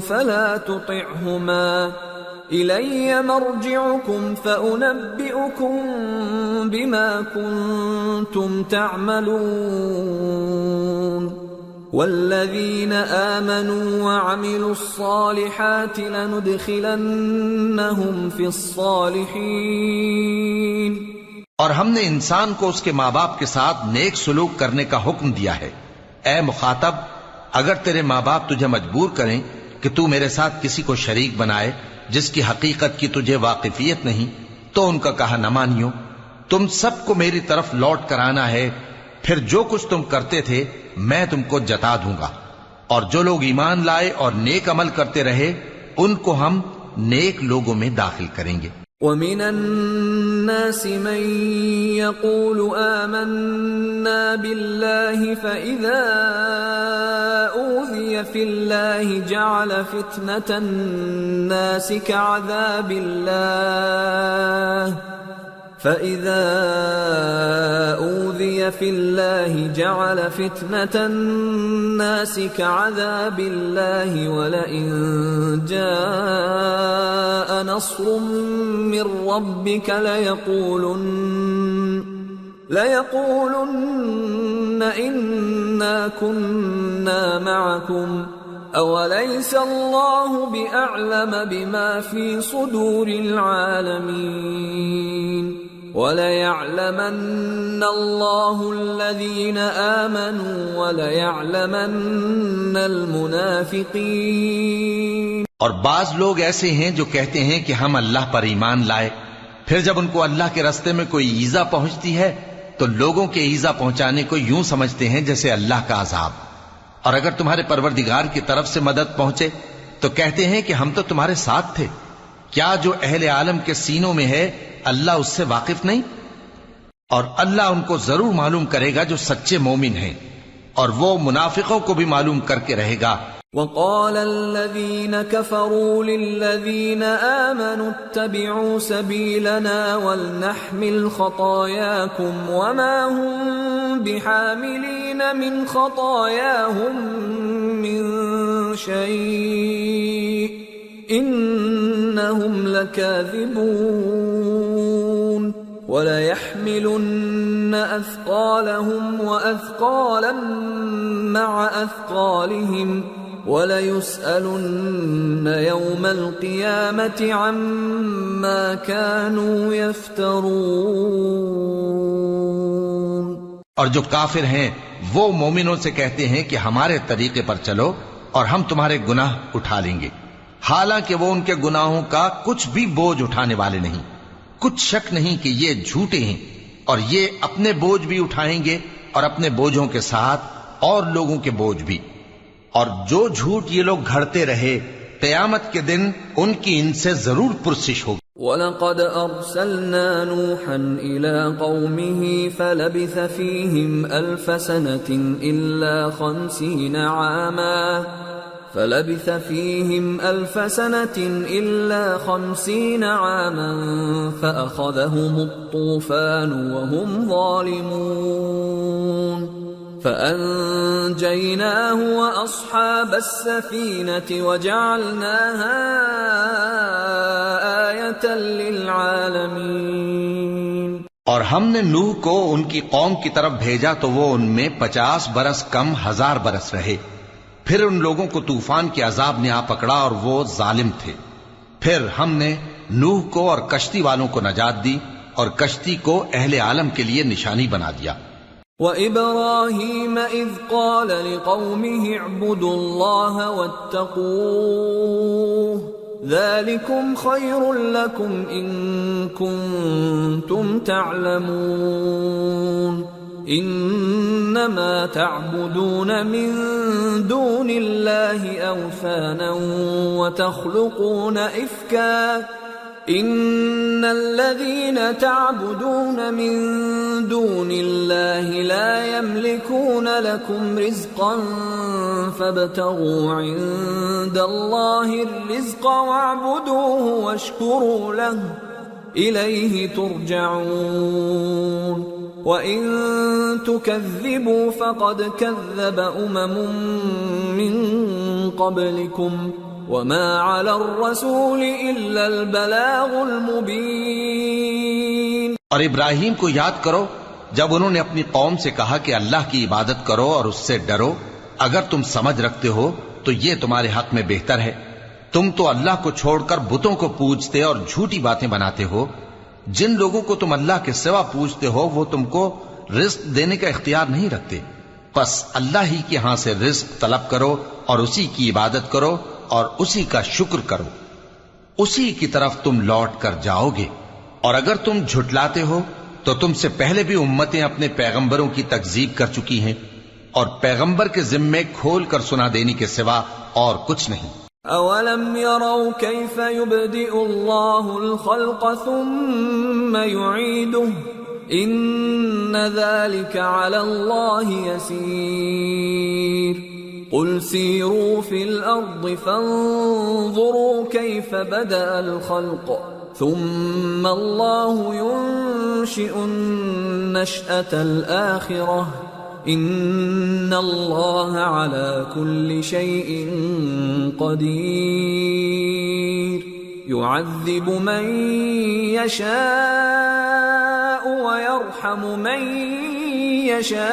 فَلَا تُطِعْهُمَا إلي مرجعكم فأنبئكم بما كنتم تعملون والذين آمنوا وعملوا الصالحات لندخلنهم في الصالحين. اور ہم نے انسان کو اس کے ماں باپ کے ساتھ نیک سلوک کرنے کا حکم دیا ہے. اے مخاطب، اگر تیرے ماں باپ تجھے مجبور کریں کہ تو میرے ساتھ کسی کو شریک بنائے جس کی حقیقت کی تجھے واقفیت نہیں، تو ان کا کہا نہ مانیو. تم سب کو میری طرف لوٹ کر آنا ہے، پھر جو کچھ تم کرتے تھے میں تم کو جتا دوں گا. اور جو لوگ ایمان لائے اور نیک عمل کرتے رہے ان کو ہم نیک لوگوں میں داخل کریں گے. وَمِنَ النَّاسِ مَن يَقُولُ آمَنَّا بِاللَّهِ فَإِذَا أُوذِيَ فِي اللَّهِ جَعَلَ فِتْنَةَ النَّاسِ كَعَذَابِ اللَّهِ فَإِذَا أُوذِيَ فِي اللَّهِ جَعَلَ فِتْنَةَ النَّاسِ كَعَذَابِ اللَّهِ وَلَئِن جَاءَ نَصْرٌ مِّن رَّبِّكَ لَيَقُولُنَّ إِنَّا كُنَّا مَعَكُمْ أَوَلَيْسَ اللَّهُ بِأَعْلَمَ بِمَا فِي صُدُورِ الْعَالَمِينَ وَلَيَعْلَمَنَّ اللَّهُ الَّذِينَ آمَنُوا وَلَيَعْلَمَنَّ الْمُنَافِقِينَ. اور بعض لوگ ایسے ہیں جو کہتے ہیں کہ ہم اللہ پر ایمان لائے، پھر جب ان کو اللہ کے راستے میں کوئی ایذا پہنچتی ہے تو لوگوں کے ایذا پہنچانے کو یوں سمجھتے ہیں جیسے اللہ کا عذاب. اور اگر تمہارے پروردگار کی طرف سے مدد پہنچے تو کہتے ہیں کہ ہم تو تمہارے ساتھ تھے. کیا جو اہل عالم کے سینوں میں ہے اللہ اس سے واقف نہیں؟ اور اللہ ان کو ضرور معلوم کرے گا جو سچے مومن ہیں، اور وہ منافقوں کو بھی معلوم کر کے رہے گا. وقال الذين كفروا للذين آمنوا اتبعوا سبيلنا ولنحمل خطاياكم وما هم بحاملين من خطاياهم من شيء إنهم لكاذبون وَلَيَحْمِلُنَّ أَثْقَالَهُمْ وَأَثْقَالًا مَعَ أَثْقَالِهِمْ وَلَيُسْأَلُنَّ يَوْمَ الْقِيَامَةِ عَمَّا كَانُوا يَفْتَرُونَ. اور جو کافر ہیں وہ مومنوں سے کہتے ہیں کہ ہمارے طریقے پر چلو اور ہم تمہارے گناہ اٹھا لیں گے، حالانکہ وہ ان کے گناہوں کا کچھ بھی بوجھ اٹھانے والے نہیں. کچھ شک نہیں کہ یہ جھوٹے ہیں، اور یہ اپنے بوجھ بھی اٹھائیں گے اور اپنے بوجھوں کے ساتھ اور لوگوں کے بوجھ بھی. اور جو جھوٹ یہ لوگ گھڑتے رہے قیامت کے دن ان کی ان سے ضرور پرسش ہوگی. وَلَقَدْ أَرْسَلْنَا نُوحًا إِلَىٰ قَوْمِهِ فَلَبِثَ فِيهِمْ أَلْفَ سَنَةٍ إِلَّا 50 عاما فأخذهم الطوفان وهم ظالمون فأنجيناه وأصحاب السفينة وجعلناها آية للعالمين. اور ہم نے نوح کو ان کی قوم کی طرف بھیجا تو وہ ان میں 50 برس کم 1000 برس رہے. پھر ان لوگوں کو طوفان کے عذاب نے آ پکڑا اور وہ ظالم تھے. پھر ہم نے نوح کو اور کشتی والوں کو نجات دی اور کشتی کو اہل عالم کے لیے نشانی بنا دیا. وَإِبْرَاهِيمَ إِذْ قَالَ لِقَوْمِهِ اعْبُدُوا اللَّهَ وَاتَّقُوهُ ذَلِكُمْ خَيْرٌ لَكُمْ إِن كُنتُمْ تَعْلَمُونَ انما تعبدون من دون الله اوثانا وتخلقون افكا ان الذين تعبدون من دون الله لا يملكون لكم رزقا فابتغوا عند الله الرزق واعبدوه واشكروا له اليه ترجعون. وَإِن تُكَذِّبُوا فَقَدْ كَذَّبَ أُمَمٌ مِّن قَبْلِكُمْ وما على الرسول إلا البلاغ المبين۔ اور ابراہیم کو یاد کرو جب انہوں نے اپنی قوم سے کہا کہ اللہ کی عبادت کرو اور اس سے ڈرو، اگر تم سمجھ رکھتے ہو تو یہ تمہارے حق میں بہتر ہے۔ تم تو اللہ کو چھوڑ کر بتوں کو پوجتے اور جھوٹی باتیں بناتے ہو۔ جن لوگوں کو تم اللہ کے سوا پوجتے ہو وہ تم کو رزق دینے کا اختیار نہیں رکھتے، پس اللہ ہی کے ہاں سے رزق طلب کرو اور اسی کی عبادت کرو اور اسی کا شکر کرو، اسی کی طرف تم لوٹ کر جاؤ گے۔ اور اگر تم جھٹلاتے ہو تو تم سے پہلے بھی امتیں اپنے پیغمبروں کی تکذیب کر چکی ہیں، اور پیغمبر کے ذمے کھول کر سنا دینے کے سوا اور کچھ نہیں۔ أَوَلَمْ يَرَوْا كَيْفَ يُبْدِئُ اللَّهُ الْخَلْقَ ثُمَّ يُعِيدُهُ إِنَّ ذَلِكَ عَلَى اللَّهِ يَسِيرٌ قُلْ سِيرُوا فِي الْأَرْضِ فَانظُرُوا كَيْفَ بَدَأَ الْخَلْقَ ثُمَّ اللَّهُ يُنشِئُ النَّشْأَةَ الْآخِرَةَ إِنَّ اللَّهَ عَلَى كُلِّ شَيْءٍ قَدِيرٌ يُعَذِّبُ مَن يَشَاءُ وَيَرْحَمُ مَن يَشَاءُ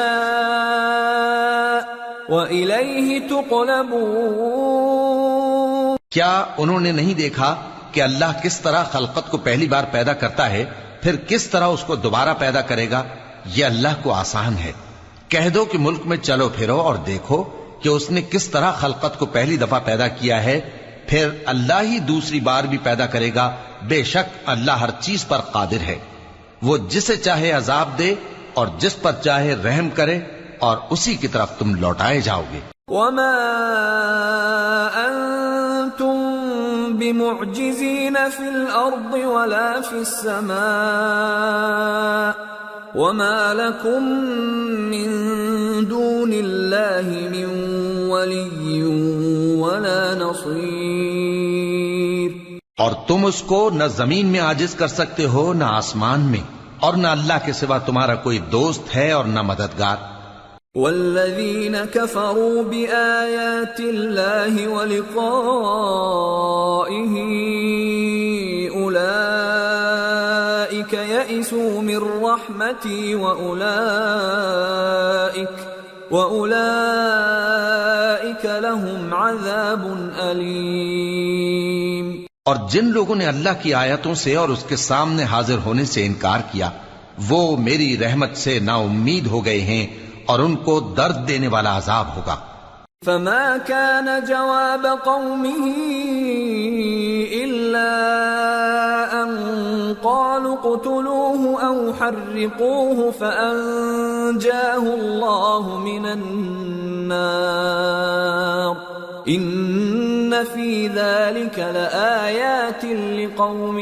وَإِلَيْهِ تُقْلَبُونَ۔ کیا انہوں نے نہیں دیکھا کہ اللہ کس طرح خلقت کو پہلی بار پیدا کرتا ہے، پھر کس طرح اس کو دوبارہ پیدا کرے گا؟ یہ اللہ کو آسان ہے۔ کہہ دو کہ ملک میں چلو پھرو اور دیکھو کہ اس نے کس طرح خلقت کو پہلی دفعہ پیدا کیا ہے، پھر اللہ ہی دوسری بار بھی پیدا کرے گا۔ بے شک اللہ ہر چیز پر قادر ہے، وہ جسے چاہے عذاب دے اور جس پر چاہے رحم کرے، اور اسی کی طرف تم لوٹائے جاؤ گے۔ وما أنتم بمعجزين في الأرض ولا في السماء وما لكم من دون الله من ولي ولا نصير۔ اور تم اس کو نہ زمین میں عاجز کر سکتے ہو نہ آسمان میں، اور نہ اللہ کے سوا تمہارا کوئی دوست ہے اور نہ مددگار۔ والذین کفروا بآیات اللہ ولقائہ اولئک یئسوا من رحمتی وأولئک لهم عذاب علیم۔ اور جن لوگوں نے اللہ کی آیتوں سے اور اس کے سامنے حاضر ہونے سے انکار کیا، وہ میری رحمت سے نا امید ہو گئے ہیں، اور ان کو درد دینے والا عذاب ہوگا۔ فما كان جواب قومه إلا أن قالوا اقتلوه أو حرقوه فأنجاه الله من النار إن في ذلك لآيات لقوم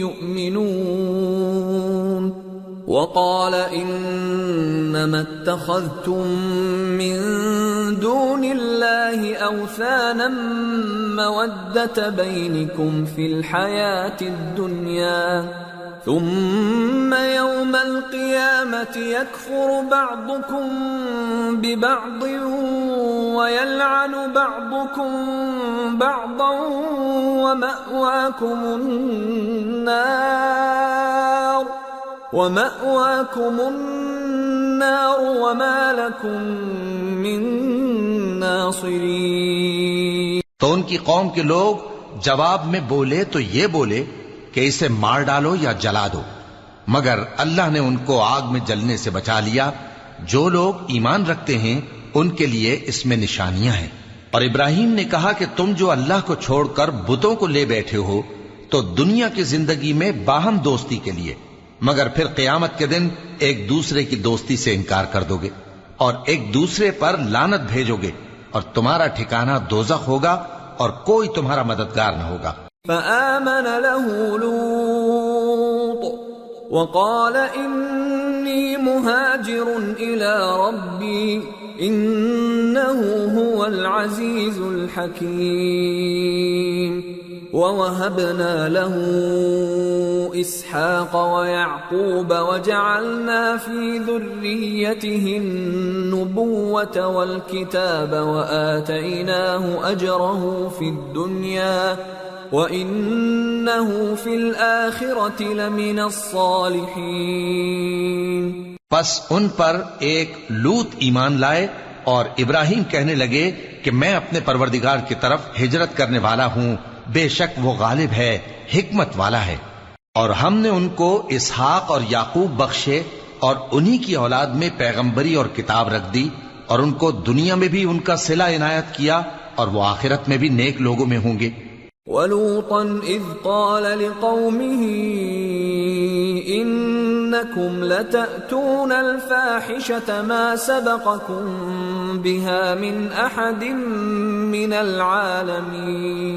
يؤمنون۔ وقال إنما اتخذتم من دون الله أوثانا مودة بينكم في الحياة الدنيا ثم يوم القيامة يكفر بعضكم ببعض ويلعن بعضكم بعضا ومأواكم النار وما لكم من ناصرين۔ تو ان کی قوم کے لوگ جواب میں بولے تو یہ بولے کہ اسے مار ڈالو یا جلا دو، مگر اللہ نے ان کو آگ میں جلنے سے بچا لیا۔ جو لوگ ایمان رکھتے ہیں ان کے لیے اس میں نشانیاں ہیں۔ اور ابراہیم نے کہا کہ تم جو اللہ کو چھوڑ کر بتوں کو لے بیٹھے ہو تو دنیا کی زندگی میں باہم دوستی کے لیے، مگر پھر قیامت کے دن ایک دوسرے کی دوستی سے انکار کر دو گے اور ایک دوسرے پر لعنت بھیجو گے، اور تمہارا ٹھکانہ دوزخ ہوگا اور کوئی تمہارا مددگار نہ ہوگا۔ فآمن له لوط وقال إني مهاجر إلى ربي إنه هو العزيز الحكيم۔ وَوَهَبْنَا لَهُ إِسْحَاقَ وَيَعْقُوبَ وَجَعَلْنَا فِي ذُرِّيَّتِهِ النُّبُوَّةَ وَالْكِتَابَ وَآتَيْنَاهُ أَجْرَهُ فِي الدُّنْيَا وَإِنَّهُ فِي الْآخِرَةِ لَمِنَ الصَّالِحِينَ۔ پس ان پر ایک لوط ایمان لائے اور ابراہیم کہنے لگے کہ میں اپنے پروردگار کی طرف ہجرت کرنے والا ہوں، بے شک وہ غالب ہے، حکمت والا ہے۔ اور ہم نے ان کو اسحاق اور یعقوب بخشے اور انہی کی اولاد میں پیغمبری اور کتاب رکھ دی، اور ان کو دنیا میں بھی ان کا صلہ عنایت کیا، اور وہ آخرت میں بھی نیک لوگوں میں ہوں گے۔ وَلُوطًا إِذْ قَالَ لِقَوْمِهِ إِنَّكُمْ لَتَأْتُونَ الْفَاحِشَةَ مَا سَبَقَكُمْ بِهَا مِنْ أَحَدٍ مِّنَ الْعَالَمِينَ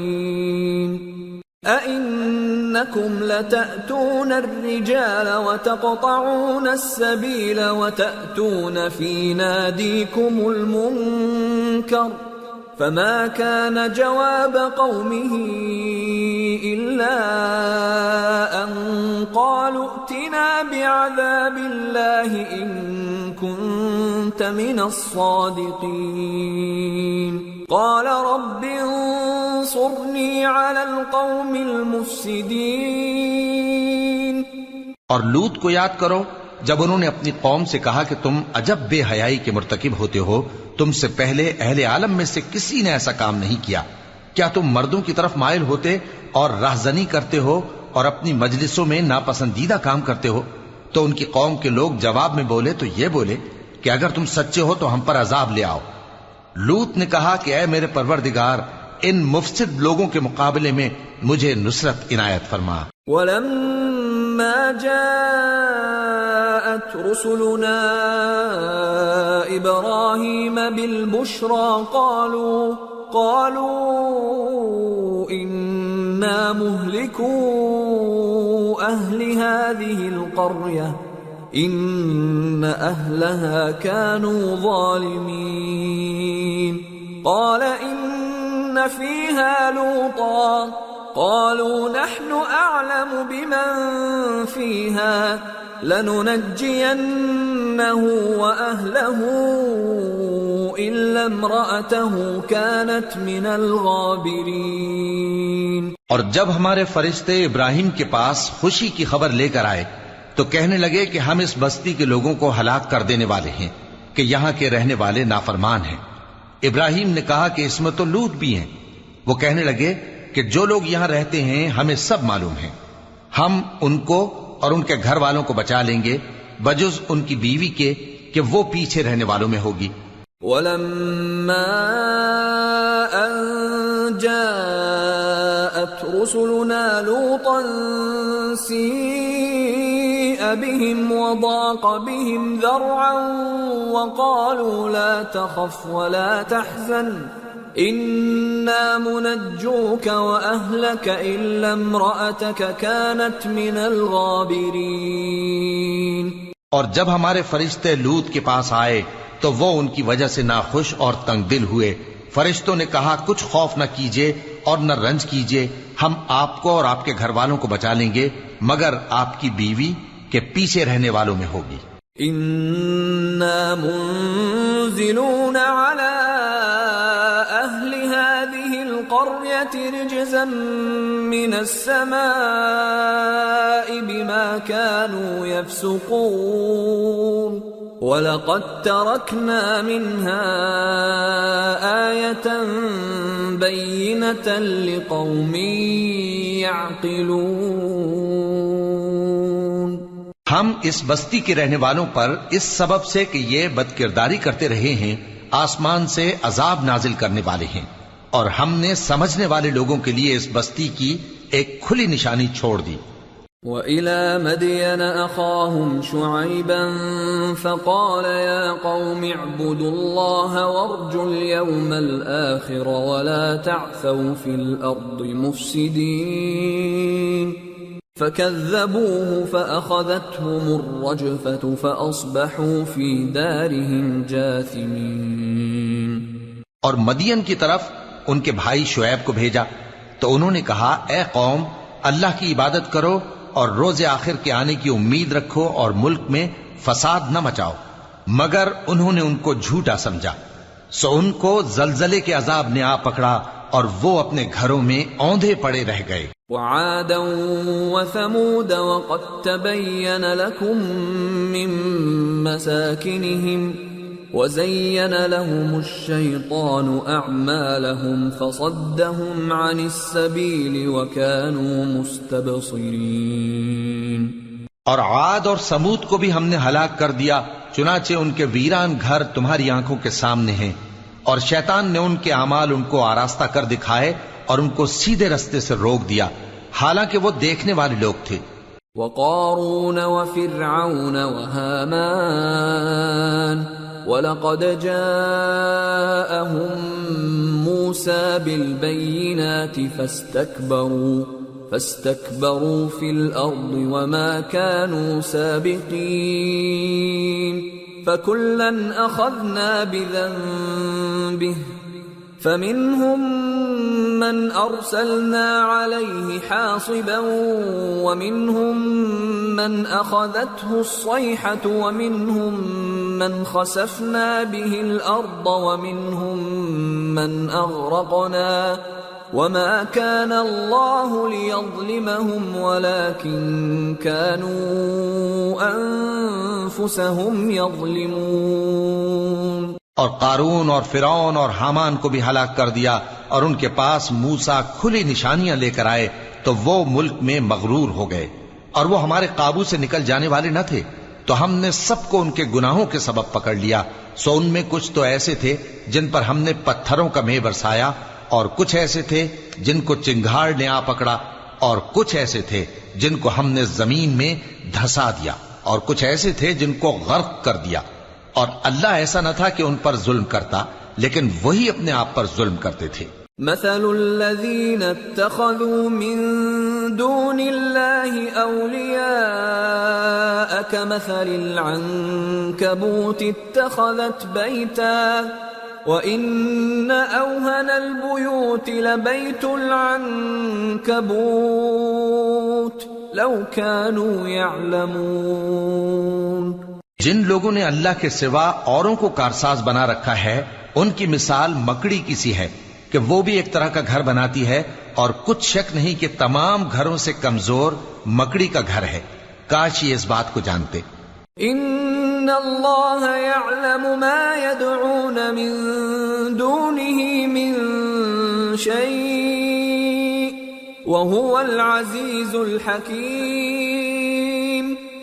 أَإِنَّكُمْ لَتَأْتُونَ الرِّجَالَ وَتَقْطَعُونَ السَّبِيلَ وَتَأْتُونَ فِي نَادِيكُمُ الْمُنكَرَ فما كان جواب قومه إلا أن قالوا ائتنا بعذاب الله إن كنت من الصادقين قال رب انصرني على القوم المفسدين۔ اور لوط کو یاد کرو جب انہوں نے اپنی قوم سے کہا کہ تم عجب بے حیائی کے مرتکب ہوتے ہو، تم سے پہلے اہل عالم میں سے کسی نے ایسا کام نہیں کیا۔ کیا تم مردوں کی طرف مائل ہوتے اور رہزنی کرتے ہو اور اپنی مجلسوں میں ناپسندیدہ کام کرتے ہو؟ تو ان کی قوم کے لوگ جواب میں بولے تو یہ بولے کہ اگر تم سچے ہو تو ہم پر عذاب لے آؤ۔ لوط نے کہا کہ اے میرے پروردگار، ان مفسد لوگوں کے مقابلے میں مجھے نصرت عنایت فرما۔ وَلَمَّا جَاءَتْ رُسُلُنَا إِبْرَاهِيمَ بِالْبُشْرَى قَالُوا إِنَّا مُهْلِكُو أَهْلِ هَذِهِ الْقَرْيَةِ إِنَّ أَهْلَهَا كَانُوا ظَالِمِينَ قَالَ إِنَّ فِيهَا لُوطًا قالوا نحن أعلم بمن فيها لننجينه وأهله إلا امرأته كانت من الغابرين۔ اور جب ہمارے فرشتے ابراہیم کے پاس خوشی کی خبر لے کر آئے تو کہنے لگے کہ ہم اس بستی کے لوگوں کو ہلاک کر دینے والے ہیں کہ یہاں کے رہنے والے نافرمان ہیں۔ ابراہیم نے کہا کہ اس میں تو لوط بھی ہیں۔ وہ کہنے لگے کہ جو لوگ یہاں رہتے ہیں ہمیں سب معلوم ہیں، ہم ان کو اور ان کے گھر والوں کو بچا لیں گے بجز ان کی بیوی کے کہ وہ پیچھے رہنے والوں میں ہوگی۔ وَلَمَّا أَن جَاءَتْ رُسُلُنَا لُوطًا سِيءَ بِهِمْ وَضَاقَ بِهِمْ ذَرْعًا وَقَالُوا لَا تَخَفْ وَلَا تَحْزَنْ إِنَّا مُنَجُّوكَ وَأَهْلَكَ إِلَّا امْرَأَتَكَ كَانَتْ مِنَ الْغَابِرِينَ۔ اور جب ہمارے فرشتے لوط کے پاس آئے تو وہ ان کی وجہ سے ناخوش اور تنگ دل ہوئے۔ فرشتوں نے کہا کچھ خوف نہ کیجیے اور نہ رنج کیجیے، ہم آپ کو اور آپ کے گھر والوں کو بچا لیں گے مگر آپ کی بیوی کے پیچھے رہنے والوں میں ہوگی۔ إِنَّا مُنزِلُونَ عَلَىٰ أَهْلِ هَٰذِهِ الْقَرْيَةِ رِجْزًا مِّنَ السَّمَاءِ بِمَا كَانُوا يَفْسُقُونَ وَلَقَدْ تَرَكْنَا مِنْهَا آيَةً بَيِّنَةً لِقَوْمٍ يَعْقِلُونَ۔ ہم اس بستی کے رہنے والوں پر اس سبب سے کہ یہ بدکرداری کرتے رہے ہیں آسمان سے عذاب نازل کرنے والے ہیں، اور ہم نے سمجھنے والے لوگوں کے لیے اس بستی کی ایک کھلی نشانی چھوڑ دی۔ وَإِلَى مَدْيَنَ أَخَاهُمْ شُعَيْبًا فَقَالَ يَا قَوْمِ اعْبُدُوا اللَّهَ وَارْجُوا الْيَوْمَ الْآخِرَ وَلَا تَعْثَوْا فِي الْأَرْضِ مُفْسِدِينَ فَكَذَّبُوهُ فَأَخَذَتْهُمُ الرَّجْفَةُ فَأَصْبَحُوا فِي دَارِهِمْ جَاثِمِينَ۔ اور مدین کی طرف ان کے بھائی شعیب کو بھیجا تو انہوں نے کہا اے قوم اللہ کی عبادت کرو اور روز آخر کے آنے کی امید رکھو اور ملک میں فساد نہ مچاؤ، مگر انہوں نے ان کو جھوٹا سمجھا، سو ان کو زلزلے کے عذاب نے آ پکڑا اور وہ اپنے گھروں میں اوندھے پڑے رہ گئے۔ وعادا وثمود وقد تبين لكم من مساكنهم وزين لهم الشيطان أعمالهم فصدهم عن السبيل وكانوا مستبصرين۔ اور عاد اور سمود کو بھی ہم نے ہلاک کر دیا، چنانچہ ان کے ویران گھر تمہاری آنکھوں کے سامنے ہیں، اور شیطان نے ان کے اعمال ان کو آراستہ کر دکھائے اور ان کو سیدھے رستے سے روک دیا، حالانکہ وہ دیکھنے والے لوگ تھے۔ وقارون وفرعون وهامان وَلَقَدْ جَاءَهُم مُوسَى بِالْبَيِّنَاتِ فَاسْتَكْبَرُوا فِي الْأَرْضِ وَمَا كَانُوا سَابِقِينَ فَكُلًّا أَخَذْنَا بِذَنبِهِ فَمِنْهُمْ مَنْ أَرْسَلْنَا عَلَيْهِ حَاصِبًا وَمِنْهُمْ مَنْ أَخَذَتْهُ الصَّيْحَةُ وَمِنْهُمْ مَنْ خَسَفْنَا بِهِ الْأَرْضَ وَمِنْهُمْ مَنْ أَغْرَقْنَا وَمَا كَانَ اللَّهُ لِيَظْلِمَهُمْ وَلَكِنْ كَانُوا أَنفُسَهُمْ يَظْلِمُونَ۔ اور قارون اور فرعون اور حامان کو بھی ہلاک کر دیا، اور ان کے پاس موسیٰ کھلی نشانیاں لے کر آئے تو وہ ملک میں مغرور ہو گئے، اور وہ ہمارے قابو سے نکل جانے والے نہ تھے، تو ہم نے سب کو ان کے گناہوں کے سبب پکڑ لیا۔ سو ان میں کچھ تو ایسے تھے جن پر ہم نے پتھروں کا مے برسایا، اور کچھ ایسے تھے جن کو چنگھاڑ نے آ پکڑا، اور کچھ ایسے تھے جن کو ہم نے زمین میں دھسا دیا، اور کچھ ایسے تھے جن کو غرق کر دیا۔ اور اللہ ایسا نہ تھا کہ ان پر ظلم کرتا، لیکن وہی اپنے آپ پر ظلم کرتے تھے۔ مثل الذين اتخذوا من دون الله أولياء كمثل العنكبوت اتخذت بيتا وإن أوهن البيوت لبيت العنكبوت لو كانوا يعلمون۔ جن لوگوں نے اللہ کے سوا اوروں کو کارساز بنا رکھا ہے، ان کی مثال مکڑی کی سی ہے کہ وہ بھی ایک طرح کا گھر بناتی ہے، اور کچھ شک نہیں کہ تمام گھروں سے کمزور مکڑی کا گھر ہے۔ کاش یہ اس بات کو جانتے۔ ان اللہ یعلم ما يدعون من دونه من شیء وهو العزیز الحکیم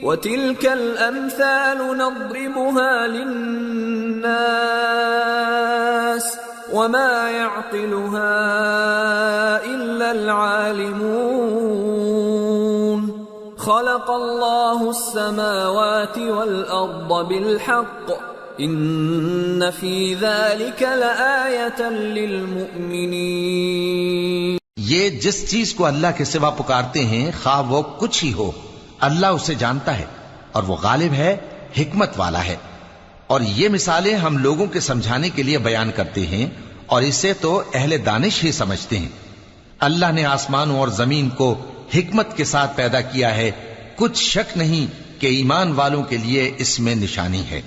وَتِلْكَ الْأَمْثَالُ نَضْرِبُهَا لِلنَّاسِ وَمَا يَعْقِلُهَا إِلَّا الْعَالِمُونَ۔ خَلَقَ اللَّهُ السَّمَاوَاتِ وَالْأَرْضَ بِالْحَقِّ إِنَّ فِي ذَلِكَ لَآيَةً لِلْمُؤْمِنِينَ۔ یہ جس چیز کو اللہ کے سوا پکارتے ہیں، خواہ وہ کچھ ہی ہو، اللہ اسے جانتا ہے، اور وہ غالب ہے، حکمت والا ہے۔ اور یہ مثالیں ہم لوگوں کے سمجھانے کے لیے بیان کرتے ہیں، اور اسے تو اہل دانش ہی سمجھتے ہیں۔ اللہ نے آسمانوں اور زمین کو حکمت کے ساتھ پیدا کیا ہے، کچھ شک نہیں کہ ایمان والوں کے لیے اس میں نشانی ہے۔